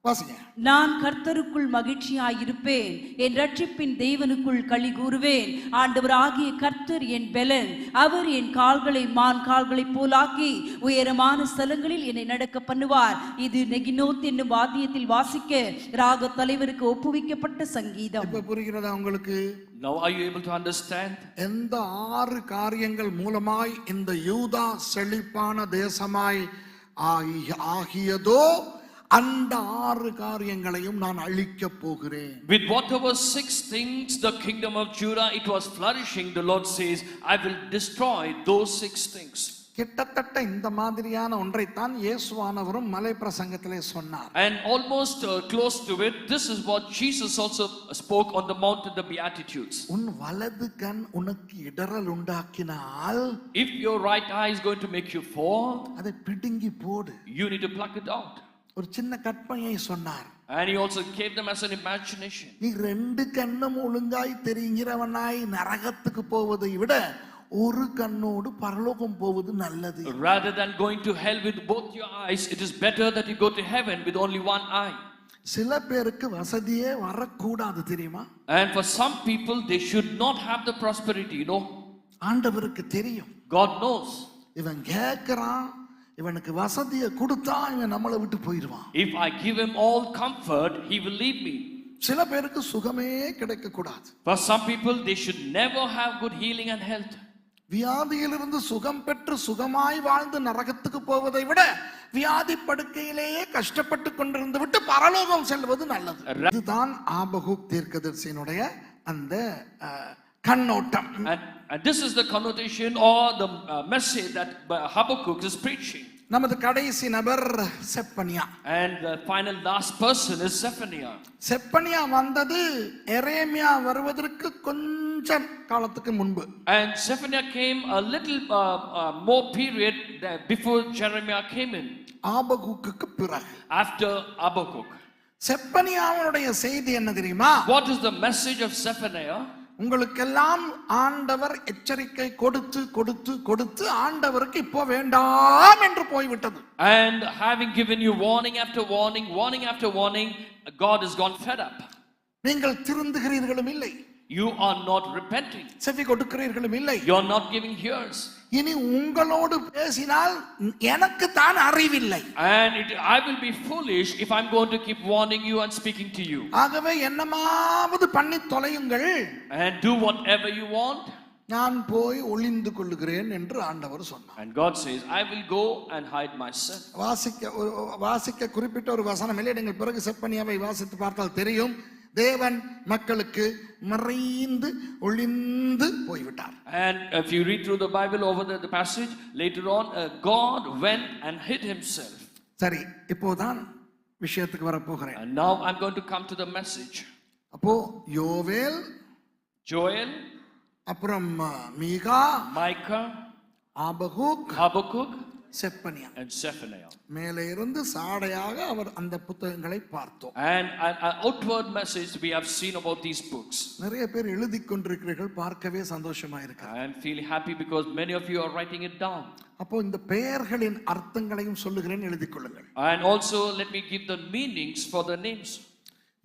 A: வாசிங்க.
C: நான் கர்த்தருக்குள் மகிழ்ச்சியாயிருப்பேன், என் ரட்சிப்பின் தேவனுக்குள் களி கூறுவேன். ஆண்டவராகிய கர்த்தர் என் பெலன், அவர் என் கால்களை மான் கால்களைப் போலாக்கி உயரமான ஸ்தலங்களில் என்னை நடக்க பண்ணுவார். இது நெகினோத் என்னும் வாத்தியத்தில் வாசிக்க ராக தலைவருக்கு ஒப்புவிக்கப்பட்ட சங்கீதம்.
A: இப்ப புரிகிறதா உங்களுக்கு?
B: Now are you able to understand?
A: எந்த 6 காரியங்கள் மூலமாய் இந்த யூதா செழிப்பான தேசமாய் ஆகியதோ அந்த 6 காரியங்களையும் நான் அழிக்க போகிறேன்.
B: With whatever 6 things the kingdom of Judah it was flourishing, the Lord says, I will destroy those 6 things.
A: கிட்டத்தட்ட இந்த மாதிரியான ஒன்றைத்தான் இயேசுவானவரும் மலை பிரசங்கத்திலே சொன்னார்.
B: And almost close to it, this is what Jesus also spoke on the mount of the Beatitudes.
A: உன் வலது கண் உனக்கு இடறல் உண்டாக்கினால்,
B: If your right eye is going to make you fall,
A: அதை பிடுங்கி போடு.
B: you need to pluck it out.
A: ஒரு சின்ன கற்பனையை சொன்னார்.
B: And he also gave them as an imagination.
A: நீ 2 கண்ணும் ஒழுங்காய் தெரிகிறவனாய் நரகத்துக்கு போவதை விட ஒரு கண்ணோடு பரலோகம் போவது நல்லது.
B: Rather than going to hell with both your eyes, it is better that you go to heaven with only one eye.
A: சில பேருக்கு வசதியே வரக்கூடாது தெரியுமா?
B: And for some people, they should not have the prosperity, you know.
A: ஆண்டவருக்கு தெரியும்.
B: God knows.
A: இவன் கேட்கிறான், இவனுக்கு வசதியை கொடுத்தா இவன் நம்மளை விட்டு போயிடுவான்.
B: If I give him all comfort, he will leave me.
A: சில பேருக்கு சுகமே கிடைக்க கூடாது.
B: For some people, they should never have good healing and health.
A: வியாதியிலிருந்து சுகம் பெற்று சுகமாய் வாழ்ந்து நரகத்துக்கு போவதை விட வியாதி படுக்கையிலேயே கஷ்டப்பட்டு கொண்டிருந்து விட்டு பரலோகம் செல்வது நல்லது. இதுதான் ஆபகுக் தீர்க்கதரிசியினுடைய அந்த கண்ணோட்டம்.
B: And this is the connotation or the message that Habakkuk is preaching.
A: நமது கடைசி நபர் Zephaniah.
B: And the final last person is Zephaniah.
A: Zephaniah வந்தது எரேமியா வருவதற்கு கொஞ்சம் காலத்துக்கு முன்பு.
B: And Zephaniah came a little more period before Jeremiah came in.
A: ஆபகுக்குக்கு பிறகு.
B: After Habakkuk.
A: செப்பனியாவுடைய செய்தி என்ன தெரியுமா?
B: What is the message of Zephaniah?
A: உங்களுக்கெல்லாம் ஆண்டவர் எச்சரிக்கை கொடுத்து கொடுத்து கொடுத்து ஆண்டவருக்கு இப்போ வேண்டாம் என்று போய்விட்டது.
B: And having given you warning after warning, warning after warning, God has gone fed up.
A: நீங்கள் திருந்துகிறீர்களும் இல்லை.
B: You are not repenting.
A: செவி கொடுக்கிறீர்களும் இல்லை.
B: You are not giving ears.
A: இனி உங்களோடு பேசினால் எனக்கு தான் அறிவில்லை.
B: And I will be foolish if I'm going to keep warning you and speaking to you.
A: ஆகவே என்னமாவது பண்ணி தொலையுங்கள்.
B: And do whatever you want.
A: நான் போய் ஒளிந்து கொள்ளுகிறேன் என்று ஆண்டவர் சொன்னார்.
B: And God says, I will go and hide myself.
A: வாசிக்க குறிப்பிட்ட ஒரு வசனம் இல்லை. நீங்கள் பிறகு செப்பனியாவை வாசித்து பார்த்தால் தெரியும். தேவன் மக்களுக்கு மறைந்து ஒளிந்து போய்விட்டார்.
B: And if you read through the Bible over the passage later on, God went and hid himself.
A: சரி, இப்போதான் விஷயத்துக்கு வர போகிறேன்.
B: And now I'm going to come to the message.
A: அப்போ யோவேல்,
B: Joel,
A: அப்புறம் மீகா,
B: Micah,
A: Habakkuk,
B: Habakkuk,
A: Zephaniah
B: and Zephaniah.
A: மேலே இருந்து சாடையாக அவர் அந்த புத்தகங்களை பார்த்தோம்.
B: And an outward message we have seen about these books.
A: நிறைய பேர் எழுதி கொண்டிருக்கிறீர்கள், பார்க்கவே சந்தோஷமா இருக்கு.
B: And feel happy because many of you are writing it down.
A: அப்போ இந்த பெயர்களின் அர்த்தங்களையும் சொல்லுகிறேன், எழுதிக் கொள்ளுங்கள்.
B: And also let me give the meanings for the names.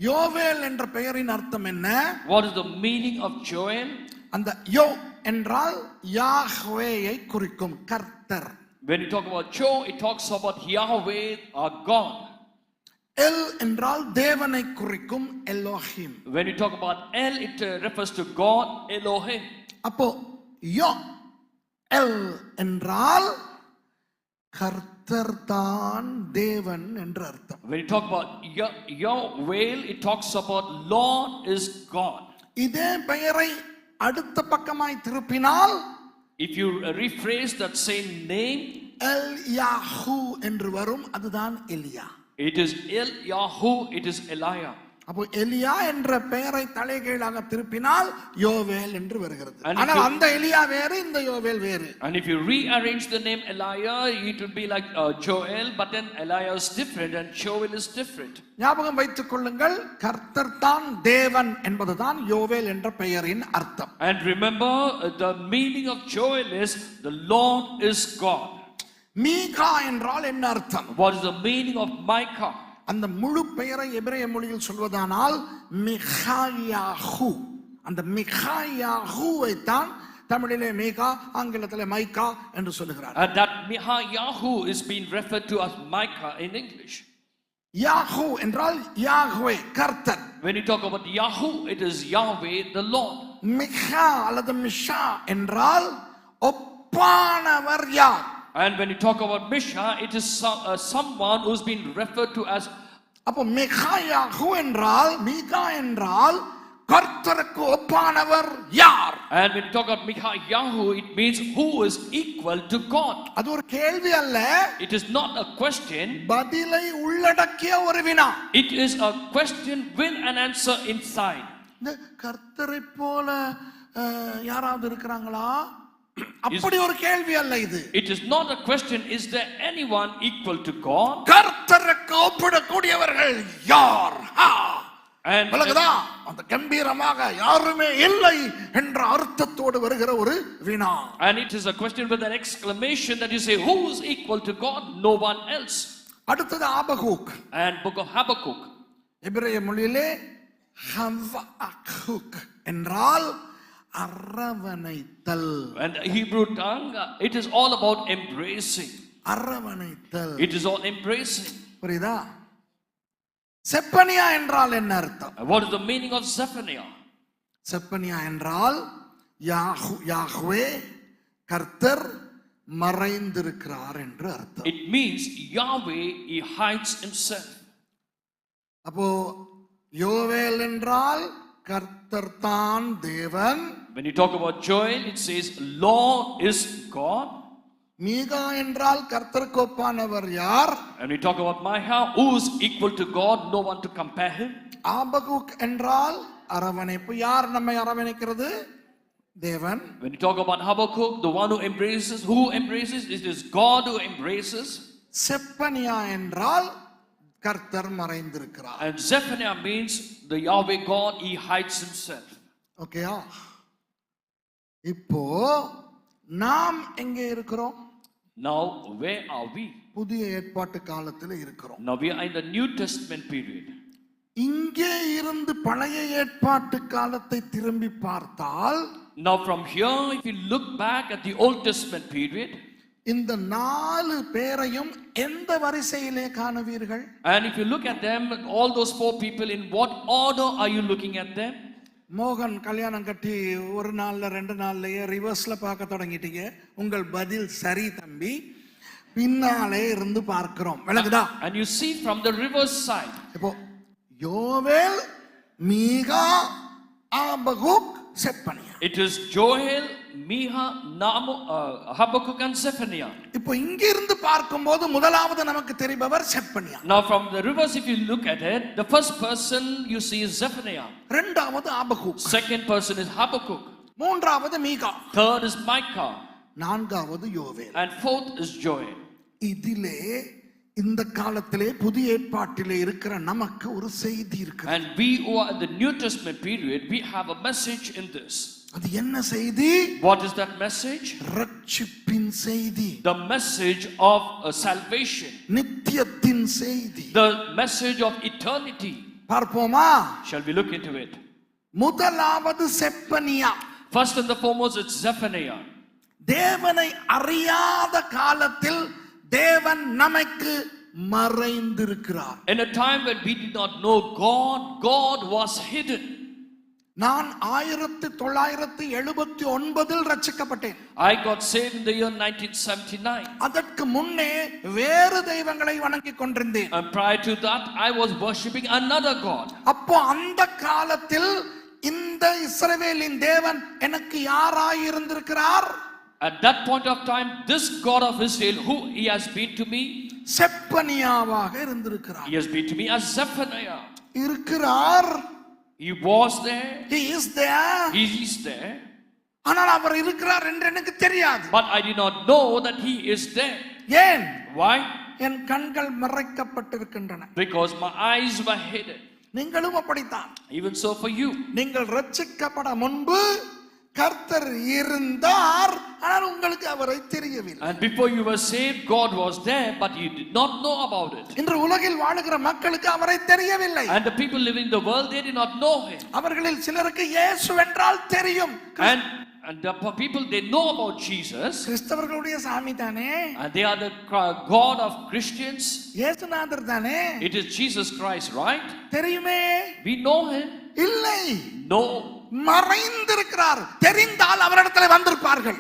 A: யோவேல் என்ற பெயரின் அர்த்தம் என்ன?
B: What is the meaning of Joel?
A: அந்த யோ என்றால் யாஹ்வேயை குறிக்கும், கர்த்தர்.
B: When you talk about Jo, it talks about Yahweh, our God.
A: L என்றால் தேவனை குறிக்கும், Elohim.
B: When you talk about El, it refers to God, Elohim.
A: அப்போ யோ எல் என்றால் கர்த்தர் தான் தேவன் என்று அர்த்தம்.
B: When you talk about Yahweh, it talks about Lord is God.
A: இதே பெயரை அடுத்த பக்கமாய் திருப்பினால்,
B: If you rephrase that same name,
A: L Yahoo என்று வரும், அதுதான் எலியா.
B: it is El Yahu, it is Eliah.
A: அப்போ எலியா என்ற பெயரை தலைகீழாக திருப்பினால் யோவேல் என்று வருகிறது.
B: And
A: ஆனால் அந்த எலியா வேறு, இந்த யோவேல் வேறு.
B: And if you rearrange the name Eliah, it would be like Joel, but then Eliah is different and Joel is different.
A: ஞாபகம் வைத்துக் கொள்ளுங்கள், கர்த்தர் தான் தேவன் என்பதுதான் யோவேல் என்ற பெயரின் அர்த்தம்.
B: And remember, the meaning of Joel is the Lord is God.
A: மீகா என்றால் என்ன அர்த்தம்?
B: What is the meaning of Micah?
A: அந்த முழு பெயரை எபிரேய மொழியில் சொல்வதானால் மிகாயாஹு. அந்த மிகாயாஹுவை தான் தமிழிலே மீகா, ஆங்கிலத்திலே மைக்கா என்று சொல்லுகிறார்.
B: That Mihayahu is being referred to as Micah in English.
A: Yahoo என்றால் யாஹ்வே, கர்த்தர்.
B: When you talk about Yahu, it is Yahweh, the Lord.
A: மிகா அல்லது மிஷா என்றால் ஒப்பானவர் யார்?
B: And when you talk about Misha, it is someone who's been referred to as.
A: அப்போ மிகாயாஹு என்றால், மீகா என்றால் கர்த்தருக்கு ஒப்பானவர் யார்?
B: And when you talk about Mihayahu, it means who is equal to God.
A: அது ஒரு கேள்வி அல்ல,
B: It is not a question.
A: பதிலை உள்ளடக்கிய ஒரு வினா.
B: It is a question with an answer inside.
A: இந்த கர்த்தரை போல யாராவது இருக்கிறாங்களா? அப்படி ஒரு கேள்வி அல்ல இது.
B: It is not a question, is there anyone equal to God?
A: கர்த்தருக்கு ஒப்பிடக்கூடியவர்கள் யார்?
B: And
A: அந்த கம்பீரமாக யாருமே இல்லை என்ற அர்த்தத்தோடு வருகிற ஒரு வினா.
B: And it is a question with an exclamation that you say, who is equal to God? No one else.
A: அடுத்தது Habakkuk.
B: And book of Habakkuk.
A: எபிரேய மொழியிலே ஹவஅகுக் என்றால் அரவணைத்தல்.
B: And Hebrew tongue, it is all about embracing.
A: அரவணைத்தல்.
B: It is all embracing.
A: புரியுதா? செப்பனியா என்றால் என்ன அர்த்தம்?
B: What is the meaning of Zephaniah?
A: Zephaniah என்றால் யாஹ்வே, கர்த்தர் மறைந்திருக்கிறார் என்று அர்த்தம்.
B: It means Yahweh, he hides himself.
A: அப்போ யோவேல் என்றால் கர்த்தர் தான் தேவன்.
B: When you talk about Joel, it says Lord is God.
A: மீகா என்றால் கர்த்தருக்கு ஒப்பானவர் யார்?
B: And we talk about Micah, who is equal to God, no one to compare him.
A: Habakkuk என்றால் அரவணைப்பு. யார் நம்மை அரவணைக்கிறது? தேவன்.
B: When you talk about Habakkuk, the one who embraces, it is God who embraces.
A: Zephaniah என்றால் கர்த்தர் மறைந்திருக்கிறார்.
B: And Zephaniah means the Yahweh God, he hides himself.
A: ஓகேயா? இப்போ நாம் எங்கே இருக்கிறோம்?
B: Now where are we?
A: புதிய ஏற்பாட்டு காலத்தில் இருக்கிறோம்.
B: Now we are in the New Testament period.
A: இங்கே இருந்து பழைய ஏற்பாட்டு காலத்தை திரும்பி பார்த்தால்,
B: Now from here, if you look back at the Old Testament period,
A: இந்த 4 பேரையும் எந்த வரிசையிலே காணுவீர்கள்?
B: and if you look at them, all those 4 people, in what order are you looking at them?
A: மோகன் கல்யாணம் கட்டி ஒரு நாள்ல 2 நாள்லயே ரிவர்ஸ்ல பார்க்க தொடங்கிட்டீங்க. உங்கள் பதில் சரி தம்பி. பின்னாலே இருந்து பார்க்கிறோம். விளங்குதா?
B: And you see from the reverse side.
A: இப்போ யோவேல், மீகா, Habakkuk, Zephaniah.
B: It is Joel, Miha, Habakkuk and Zephaniah.
A: இப்போ இங்க இருந்து பார்க்கும்போது முதலாவது நமக்கு தெரிபவர் Zephaniah.
B: Now from the reverse, if you look at it, the first person you see is Zephaniah.
A: இரண்டாவது Habakkuk.
B: Second person is Habakkuk.
A: மூன்றாவது மீகா.
B: Third is Micah.
A: நான்காவது யோவேல்.
B: And fourth is Joel.
A: இதிலே இந்த காலத்திலே புதிய ஏற்பாட்டிலே இருக்கிற நமக்கு ஒரு செய்தி இருக்கு.
B: And we who are in the New Testament period, we have a message in this.
A: அது என்ன செய்தி?
B: What is that message?
A: ரட்சிப்பின் செய்தி.
B: The message of salvation.
A: நித்தியத்தின் செய்தி.
B: The message of eternity.
A: பார்ப்போமா?
B: Shall we look into it?
A: முதலாவது Zephaniah.
B: First and the foremost, it's Zephaniah.
A: தேவனை அறியாத காலத்தில் தேவன் நமக்கு மறைந்திருக்கிறார்.
B: In a time when we did not know God, God was hidden.
A: நான் 1979 ரட்சிக்கப்பட்டேன்.
B: I got saved in the year 1979.
A: அதற்கு முன்னே வேறு தெய்வங்களை வணங்கிக் கொண்டிருந்தேன்.
B: And prior to that, I was worshipping another god.
A: அப்போ அந்த காலத்தில் இந்த இஸ்ரவேலின் தேவன் எனக்கு யாராய் இருந்திருக்கிறார்?
B: At that point of time, this God of Israel, who he has been to me,
A: செப்பனியாவாக இருந்திருக்கிறார்.
B: he has been to me as Zephaniah.
A: இருக்கிறார்.
B: He was there.
A: He is there.
B: He is there.
A: ஆனால் அவர் இருக்கிறார் என்று எனக்கு தெரியாது.
B: But I did not know that he is there.
A: ஏன்?
B: Why?
A: என் கண்கள் மறைக்கப்பட்டிருக்கின்றன.
B: Because my eyes were hidden.
A: நீங்களும் அப்படித்தான்.
B: Even so for you.
A: நீங்கள் ரட்சிக்கப்பட முன்பு கர்த்தர் இருந்தார், ஆனால் உங்கள் உங்களுக்கு அவரை தெரியவில்லை.
B: And before you were saved, God was there, but you did not know about it.
A: இன்று உலகில் வாழுகிற மக்களுக்கு அவரை தெரியவில்லை.
B: And the people living in the world, they did not know him.
A: அவர்களில் சிலருக்கு இயேசு என்றால் தெரியும்.
B: And the people, they know about Jesus.
A: கிறிஸ்தவர்களுடைய சாமி தானே,
B: And they are the God of Christians.
A: இயேசுநாதர் தானே,
B: It is Jesus Christ, right?
A: தெரியுமே.
B: We know him.
A: இல்லை,
B: No.
A: மறைந்திருக்கிறார். தெரிந்தால் அவரிடத்தில் வந்திருப்பார்கள்.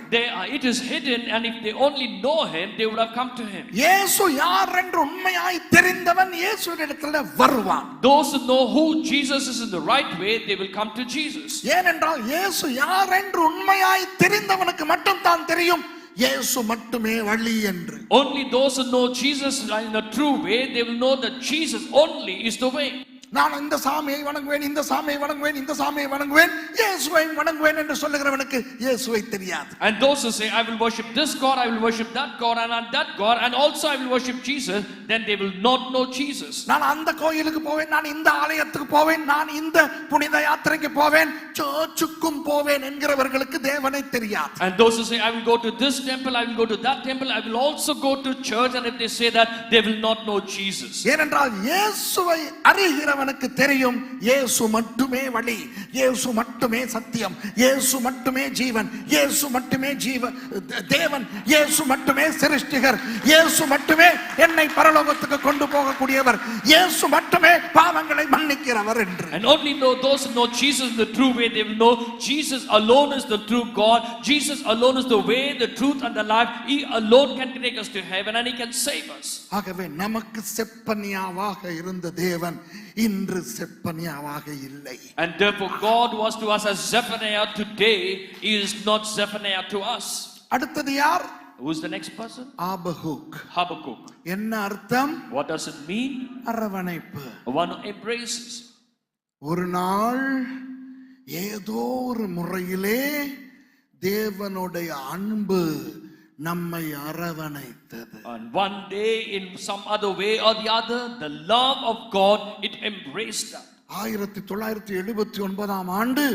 B: It is hidden, and if they only know him, they would have come to him.
A: இயேசு யார் என்று உண்மையாய் தெரிந்தவன் இயேசுவினிடத்தில் வருவான்.
B: Those who know who Jesus is in the right way, they will come to Jesus.
A: ஏனென்றால் இயேசு யார் என்று உண்மையாய் தெரிந்தவனுக்கு மட்டும் தான் தெரியும் இயேசு மட்டுமே வழி என்று.
B: Only those who know Jesus in a true way, they will know that Jesus only is the way.
A: நான் இந்த சாமியை வணங்குவேன், இந்த சாமியை வணங்குவேன், இந்த சாமியை வணங்குவேன், இயேசுவை வணங்குவேன் என்று சொல்லுகிறவனுக்கு இயேசுவை தெரியாது.
B: And those who say, I will worship this God, I will worship that God, and that God, and also I will worship Jesus, then they will not know Jesus.
A: நான் அந்த கோயிலுக்கு போவேன், நான் இந்த ஆலயத்துக்கு போவேன், நான் இந்த புனித யாத்திரைக்கு போவேன், சர்ச்சுக்கும் போவேன் என்கிறவர்களுக்கு தேவனை தெரியாது.
B: And those who say, I will go to this temple, I will go to that temple, I will also go to church, and if they say that, they will not know Jesus.
A: ஏனென்றால் இயேசுவை அறிகிற அவனுக்கு தெரியும் இயேசு மட்டுமே வழி, இயேசு மட்டுமே சத்தியம், இயேசு மட்டுமே ஜீவன், இயேசு மட்டுமே தேவன், இயேசு மட்டுமே சிருஷ்டிகர், இயேசு மட்டுமே என்னை பரலோகத்துக்கு கொண்டு போகக்கூடியவர், இயேசு மட்டுமே பாவங்களை மன்னிக்கிறவர் என்று.
B: And only those who know Jesus in the true way, they will know Jesus alone is the true God, Jesus alone is the way, the truth and the life. He alone can take us to heaven and he can save us.
A: ஆகவே நமக்கு செப்பனியாவாக இருந்த தேவன் இன்று செப்பனியாவாக இல்லை.
B: And therefore God was to us as Zephaniah today, he is not Zephaniah to us.
A: அடுத்தது யார்?
B: Who is the next person?
A: Habakkuk.
B: Habakkuk.
A: என்ன அர்த்தம்?
B: What does it mean?
A: அரவணைப்பு.
B: One who embraces.
A: ஒரு நாள் ஏதோ ஒரு முறையிலே தேவனுடைய அன்பு நம்மை அரவணைத்தது.
B: And one day in some other way or the other, the love of God, it embraced us.
A: 1979 ஆண்டு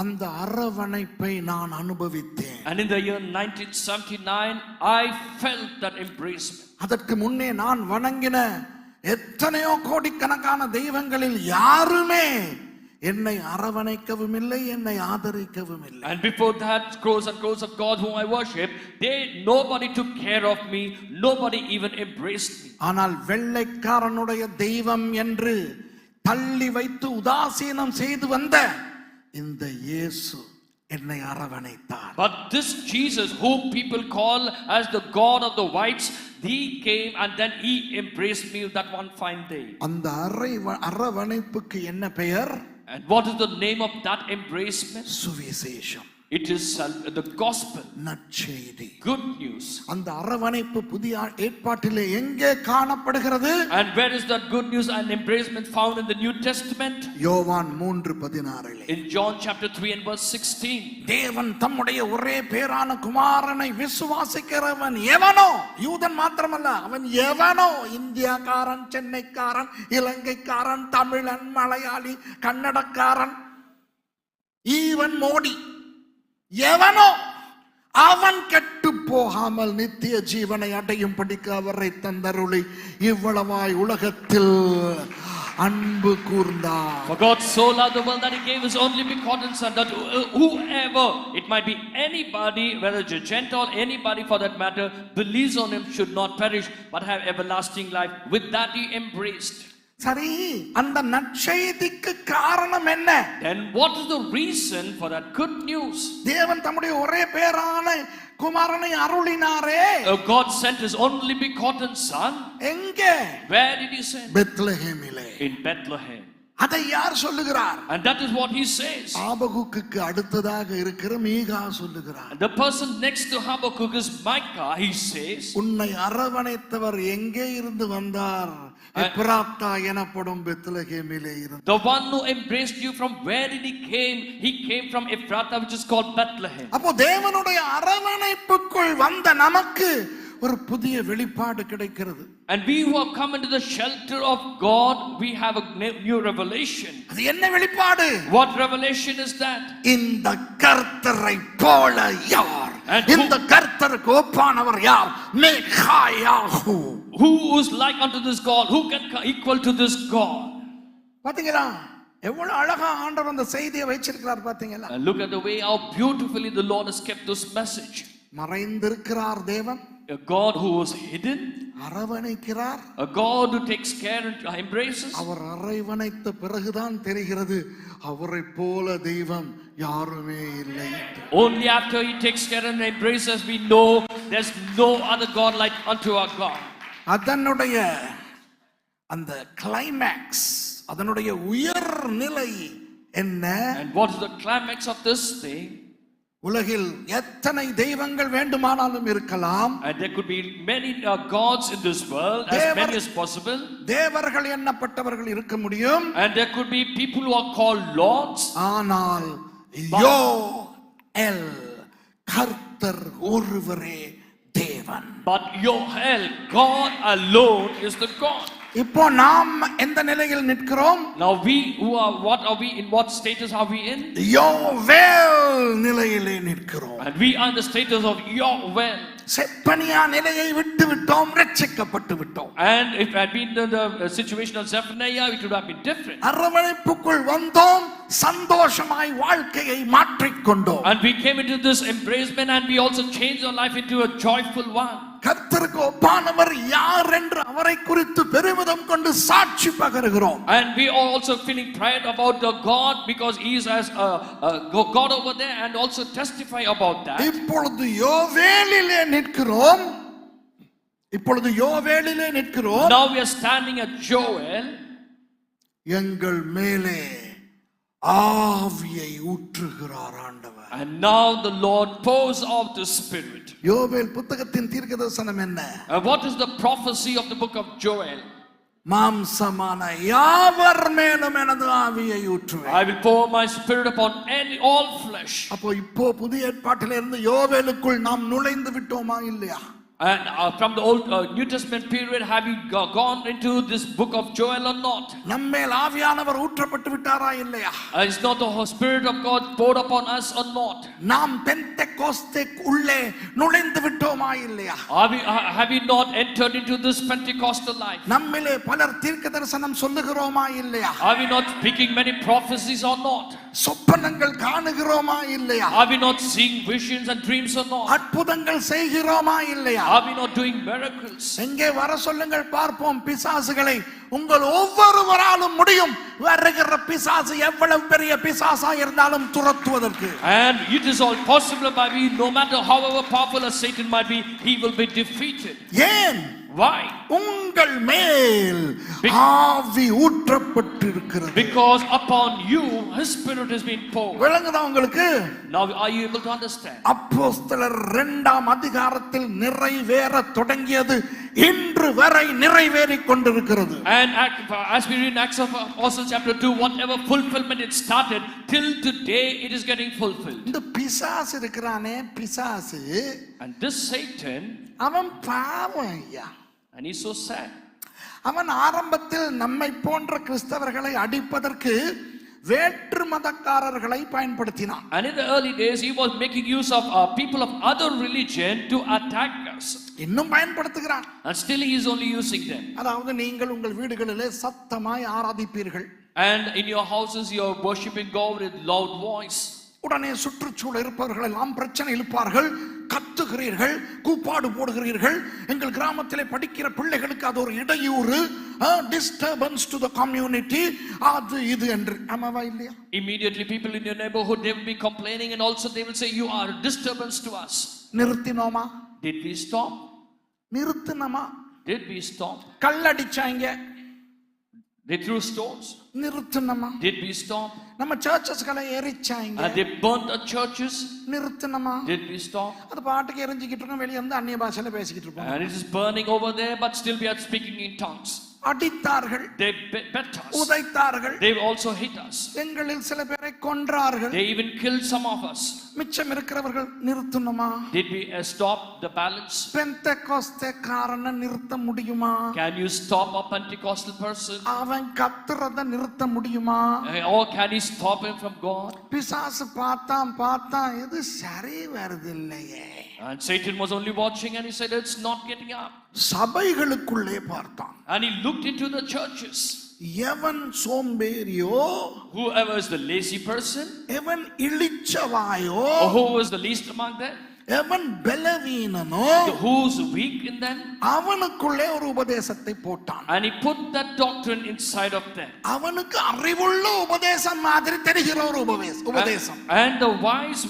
A: அந்த அரவணைப்பை நான் அனுபவித்தேன்.
B: And in the year 1979, I felt that embracement.
A: அதற்கு முன்னே நான் வணங்கின எத்தனையோ கோடிக்கணக்கான தெய்வங்களில் யாருமே என்னை அரவணைக்கவும் இல்லை, என்னை ஆதரிக்கவும் இல்லை.
B: And before that, crores and crores of God whom I worship, nobody took care of me, nobody even embraced me.
A: ஆனால் வெள்ளைக்காரனுடைய தெய்வம் என்று தள்ளி வைத்து உதாசீனம் செய்து வந்த இந்த இயேசு என்னை அரவணைத்தார்.
B: But this Jesus whom people call as the God of the whites, he came and then he embraced me that one fine day.
A: அந்த அரவணைப்புக்கு என்ன பெயர்?
B: And what is the name of that embracement?
A: சுவிசேஷம்.
B: It is the gospel.
A: நற்செய்தி.
B: Good news.
A: அந்த அரவணைப்பு புதிய ஏற்பாட்டிலே எங்கே காணப்படுகிறது?
B: And where is that good news and embracement found in the New Testament?
A: யோவான் 3:16.
B: In John chapter 3 and verse 16.
A: தேவன் தம்முடைய ஒரே பேரான குமாரனை விசுவாசிக்கிறவன் எவனோ, யூதன் மாத்திரமல்ல, அவன் எவனோ, இந்தியாக்காரன், சென்னைக்காரன், இலங்கைக்காரன், தமிழன், மலையாளி, கன்னடக்காரன், ஈவன் மோடி, எவனோ அவன் கெட்டு போகாமல் நித்திய ஜீவனை அடையும் படிக்க அவரை தந்தருளி இவ்வளவாய் உலகத்தில் அன்பு கூர்ந்தார்.
B: For God so loved the world that he gave his only begotten son, that whoever, it might be anybody, whether it's a Gentile, anybody for that matter, believes on him should not perish but have everlasting life. With that he embraced.
A: சரி, அந்த நற்செய்திக்கு காரணம் என்ன?
B: Then what is the reason for that good news?
A: தேவன் தம்முடைய ஒரே பேரான குமாரனை அருளினாரே.
B: God sent his only begotten son.
A: எங்கே?
B: Where did he send?
A: பெத்லகேமிலே.
B: In Bethlehem.
A: அதை யார் சொல்லுகிறார்?
B: And that is what he says.
A: ஆபகுக்குக்கு அடுத்ததாக இருக்கிற மீகா சொல்லுகிறார்.
B: And the person next to Habakkuk is Micah. He says,
A: உன்னை அரவணைத்தவர் எங்கே இருந்து வந்தார்? எப்ராத்தா எனப்படும் பெத்லகேமிலே இருந்து.
B: The one who embraced you, from where did he came? He came from Ephrathah, which is called Bethlehem.
A: அப்போ தேவனுடைய அரவணைப்புக்குள் வந்த நமக்கு ஒரு புதிய வெளிப்பாடு கிடைக்கிறது.
B: And we who have come into the shelter of God, we have a new revelation.
A: அது என்ன வெளிப்பாடு?
B: What revelation is that?
A: இந்த கர்த்தரை போல யார்? இந்த கர்த்தருக்கு ஒப்பானவர் யார்? மேகாயாஹு.
B: Who is like unto this God? Who can equal to this God?
A: பாத்தீங்களா எவ்வளவு அழகா ஆண்டவர் அந்த செய்தியை வச்சிருக்கிறார் பாத்தீங்களா?
B: And look at the way how beautifully the Lord has kept this message.
A: மறைந்திருக்கிறார் தேவன்.
B: A God who is hidden.
A: அரவணைக்கிறார்.
B: A God who takes care and embraces.
A: அவர் அரவணைத்த பிறகுதான் தெரிகிறது அவரை போல தெய்வம் யாருமே இல்லை.
B: Only after he takes care and embraces we know there's no other God like unto our God.
A: அதனுடைய அந்த கிளைமாக்ஸ், அதனுடைய உயர்நிலை என்ன?
B: And what is the climax of this thing?
A: உலகில் எத்தனை தெய்வங்கள் வேண்டுமானாலும் இருக்கலாம்.
B: And there could be many gods in this world, as many as possible.
A: தேவர்கள் எண்ணப்பட்டவர்கள் இருக்க முடியும்.
B: And there could be people who are called lords.
A: ஆனால் யோஎல் கர்த்தர் ஒருவரே தேவன்.
B: But Yoel, God alone is the God.
A: இப்போ நாம் எந்த நிலையில் நிற்கிறோம்?
B: Now we who are, what are we, in what status are we in?
A: யோவேல் நிலையிலே நிற்கிறோம்.
B: And we are in the status of Yoel.
A: Zephaniah நிலையை விட்டு விட்டோம், ரட்சிக்கப்பட்டு விட்டோம்.
B: And if had been the situation of Zephaniah, it would have been different.
A: அரவணைப்புக்குள் வந்தோம், சந்தோஷமாய் வாழ்க்கையை மாற்றிக் கொண்டோம்.
B: And we came into this embracement and we also changed our life into a joyful one.
A: கர்த்தருக்கு ஒப்பானவர் யார் என்று அவரை குறித்து பெருமிதம் கொண்டு சாட்சி பகருகிறோம்.
B: And we are also feeling pride about the God because he is as a God over there, and also testify about that.
A: இப்பொழுது யோவேலிலே நிற்கிறோம். இப்பொழுது யோவேலிலே நிற்கிறோம்.
B: Now we are standing at Joel.
A: எங்கள் மேலே ஆவியை ஊற்றுகிறார் ஆண்டவர்.
B: And now the Lord pours out the Spirit.
A: யோவேல் புத்தகத்தின் தீர்க்கதரிசனம் என்ன?
B: What is the prophecy of the book of Joel?
A: மாம்சமான யாவர் மேலும் எனது ஆவியை ஊற்றுவேன்.
B: I will pour my spirit upon all flesh.
A: அப்போ இப்போ புதிய ஏற்பாட்டிலே இருந்து யோவேலுக்குள் நாம் நுழைந்து விட்டோமா இல்லையா?
B: And from the old New Testament period, have we gone into this book of Joel or not?
A: நம்மேல் ஆவியானவர் ஊற்றப்பட்டு விட்டாரா இல்லையா?
B: Is not the Spirit of God poured upon us or not?
A: நாம் பெந்தெகோஸ்தே உள்ளே நுழைந்து விட்டோமா இல்லையா?
B: Have we not entered into this Pentecostal life?
A: நம்மிலே பலர் தீர்க்கதரிசனம் சொல்லுகிறோமா இல்லையா?
B: Are we not speaking many prophecies or not?
A: சொப்பனங்கள் காணுகிறோமா இல்லையா?
B: Are we not seeing visions and dreams or not?
A: அற்புதங்கள் செய்கிறோமா இல்லையா?
B: Are we not doing miracles?
A: எங்கே வர சொல்லுங்கள் பார்ப்போம் பிசாசுகளை. உங்கள் ஒவ்வொருவராலும் முடியும் வருகிற பிசாசு எவ்வளவு பெரிய பிசாசா இருந்தாலும் துரத்துவதற்கு.
B: And it is all possible by we, no matter however powerful as Satan might be, he will be defeated.
A: ஏன்?
B: Why?
A: உங்கள் மேல் ஆவி ஊற்றப்பட்டிருக்கிறது.
B: Because upon you his spirit has been poured.
A: விளங்குதா உங்களுக்கு?
B: Now are you able to understand?
A: அப்போஸ்தலர் 2ஆம் அதிகாரத்தில் நிறைவேற தொடங்கியது இன்று வரை நிறைவேறிக் கொண்டிருக்கிறது.
B: And as we read in Acts of Apostles chapter 2, whatever fulfillment it started, till today it is getting fulfilled.
A: இந்த பிசாசு இருக்கிறானே பிசாசு,
B: And this Satan,
A: அவன் பாவம் ஐயா.
B: and he's so sad.
A: அவன் ஆரம்பத்தில் நம்மை போன்ற கிறிஸ்தவர்களை அடிப்பதற்கு வேற்று மதக்காரர்களை பயன்படுத்தினான்.
B: And in the early days he was making use of people of other religion to attack us.
A: இன்னும் பயன்படுத்துகிறான்.
B: And still he is only using them.
A: அதாவது நீங்கள் உங்கள் வீடுகளிலே சத்தமாய் ஆராதிப்பீர்கள்.
B: And in your houses you are worshiping God with loud voice.
A: உடனே சுற்றுச்சூழல் இருப்பவர்கள் எல்லாம் பிரச்சனை இழுப்பார்கள், கத்துகிறீர்கள், கூப்பாடு போடுகிறீர்கள். எங்கள் கிராமத்திலே படிக்கிற பிள்ளைகளுக்கு அது ஒரு இடையூறு, disturbance to the community, அது இது என்று. ஆமாவா இல்லையா?
B: Immediately people in your neighborhood, they will be complaining, and also they will say you are a disturbance to us.
A: நிறுத்தினோமா?
B: Did we stop?
A: நிறுத்தினோமா?
B: Did we stop?
A: கல்லடிச்சாங்க.
B: They threw stones.
A: நிறுத்தினோமா?
B: Did we stop?
A: நம்ம சர்ச்சஸ்களை எரிச்சாங்க.
B: And they burnt the churches.
A: நிறுத்தினோமா?
B: Did we stop?
A: அது பாட்டுக்கு எரிஞ்சிக்கிட்டு இருக்கோம், வெளிய வந்து அந்நிய பாஷையில பேசிக்கிட்டு இருப்போம்.
B: And it is burning over there, but still we are speaking in tongues.
A: அடித்தார்கள்,
B: They beat us.
A: உதைத்தார்கள்,
B: They also hit us.
A: எங்களில் சில பேரை கொன்றார்கள்.
B: They even killed some of us.
A: மிச்சம் இருக்கிறவர்கள் நிறுத்தணுமா?
B: Did we stop the balance?
A: பெந்தெகோஸ்தேக்காரனை நிறுத்த முடியுமா?
B: Can you stop a Pentecostal person?
A: அவன் கத்துறத நிறுத்த முடியுமா?
B: Or can he stop him from God?
A: பிசாசு பார்த்தான் இது சரி வருது இல்லையே.
B: And Satan was only watching and he said, it's not getting up.
A: சபைகளுக்குள்ளே பார்த்தான்.
B: And he looked into the churches.
A: எவன் சோம்பேறியோ,
B: Whoever is the lazy person,
A: எவன் இளிச்சவாயோ,
B: or who is the least among them,
A: எவன் பலவீனனோ,
B: who's weak in them,
A: அவனுக்குள்ளே ஒரு உபதேசத்தை போட்டான்.
B: and he put that doctrine inside of them.
A: அவனுக்கு அறிவுள்ள உபதேசம் மாதிரி தெரிகிற ஒரு உபதேசம்.
B: And the wise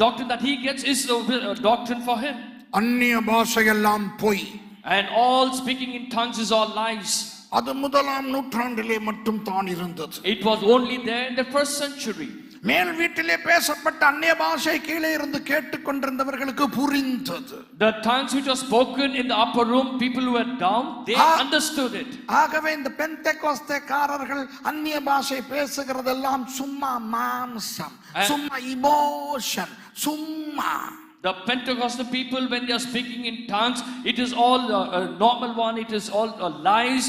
B: doctrine that he gets is a doctrine for him.
A: அந்நிய பாஷையெல்லாம் பொய்.
B: And all speaking in tongues is all lies.
A: அது முதலாம் நூற்றாண்டிலே மட்டும் தான் இருந்தது.
B: It was only there in the first century.
A: மேல் வீட்டிலே பேசப்பட்ட அந்நிய பாஷை கீழே இருந்து கேட்டுக்கொண்டிருந்தவர்களுக்கு புரிந்தது.
B: The tongues which were spoken in the upper room, people who were down, they understood it.
A: ஆகவே இந்த பெந்தெகோஸ்தேக்காரர்கள் அந்நிய பாஷை பேசுகிறதெல்லாம் சும்மா மாம்சம், சும்மா இமோஷன், சும்மா.
B: The Pentecostal people, when they are speaking in tongues, it is all a normal one. It is all lies.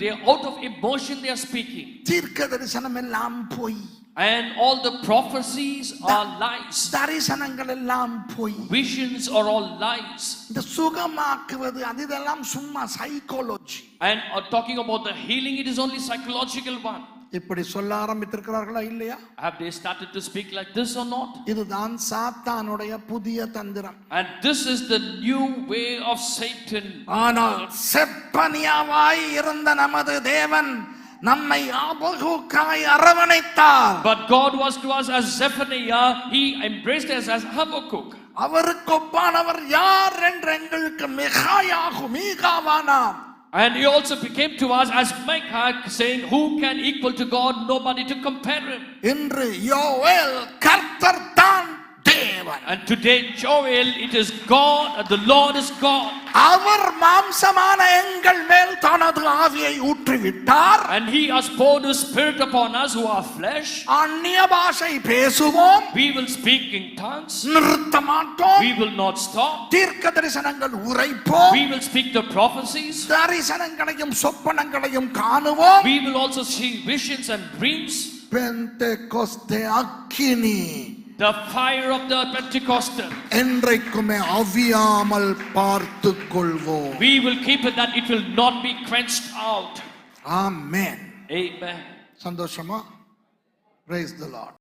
B: They are out of emotion they are speaking.
A: தீர்க்க தரிசனம் எல்லாம் பொய்.
B: And all the prophecies are lies.
A: தரிசனங்கள் எல்லாம் பொய்.
B: Visions are all lies.
A: இந்த சுகமாக்குவது அதெல்லாம் சும்மா psychology.
B: And talking about the healing, it is only psychological one.
A: இப்படி சொல்ல ஆரம்பித்திருக்கிறார்களா இல்லையா?
B: Have they started to speak like this or not?
A: இதுதான் சாத்தானுடைய புதிய தந்திரம்.
B: And this is the new way of Satan.
A: ஆனால் செப்பனியாவாய் இருந்த நமது தேவன் நம்மை ஆபகுக்காய் அரவணைத்தார்.
B: But God was to us as Zephaniah. He embraced us as Habakkuk.
A: அவருக்கு ஒப்பானவர் யார் என்று எங்களுக்கு மீகாவானார்.
B: And he also became to us as Micah, saying, who can equal to God? Nobody to compare him.
A: இன்று யோவேல் கர்த்தர் தான் தேவன்.
B: And today Joel, it is God, the Lord is God.
A: அவர் மாம்சமான எங்கள் மேல் தனது ஆவியை ஊற்றிவிட்டார்.
B: And he has poured his spirit upon us who are flesh.
A: அந்நிய பாஷை பேசுவோம்.
B: We will speak in tongues.
A: நிறுத்த மாட்டோம்.
B: We will not stop.
A: தீர்க்க தரிசனங்கள் உரைப்போம்.
B: We will speak the prophecies.
A: தரிசனங்களையும் சொப்பனங்களையும் காணுவோம்.
B: We will also see visions and dreams.
A: பெந்தெகோஸ்தே அக்கினி,
B: the fire of the Pentecostal,
A: என்றைக்குமே அவியாமல் பார்த்துக் கொள்வோம்.
B: we will keep it that it will not be quenched out.
A: Amen.
B: Amen.
A: சந்தோஷமா? Praise the Lord.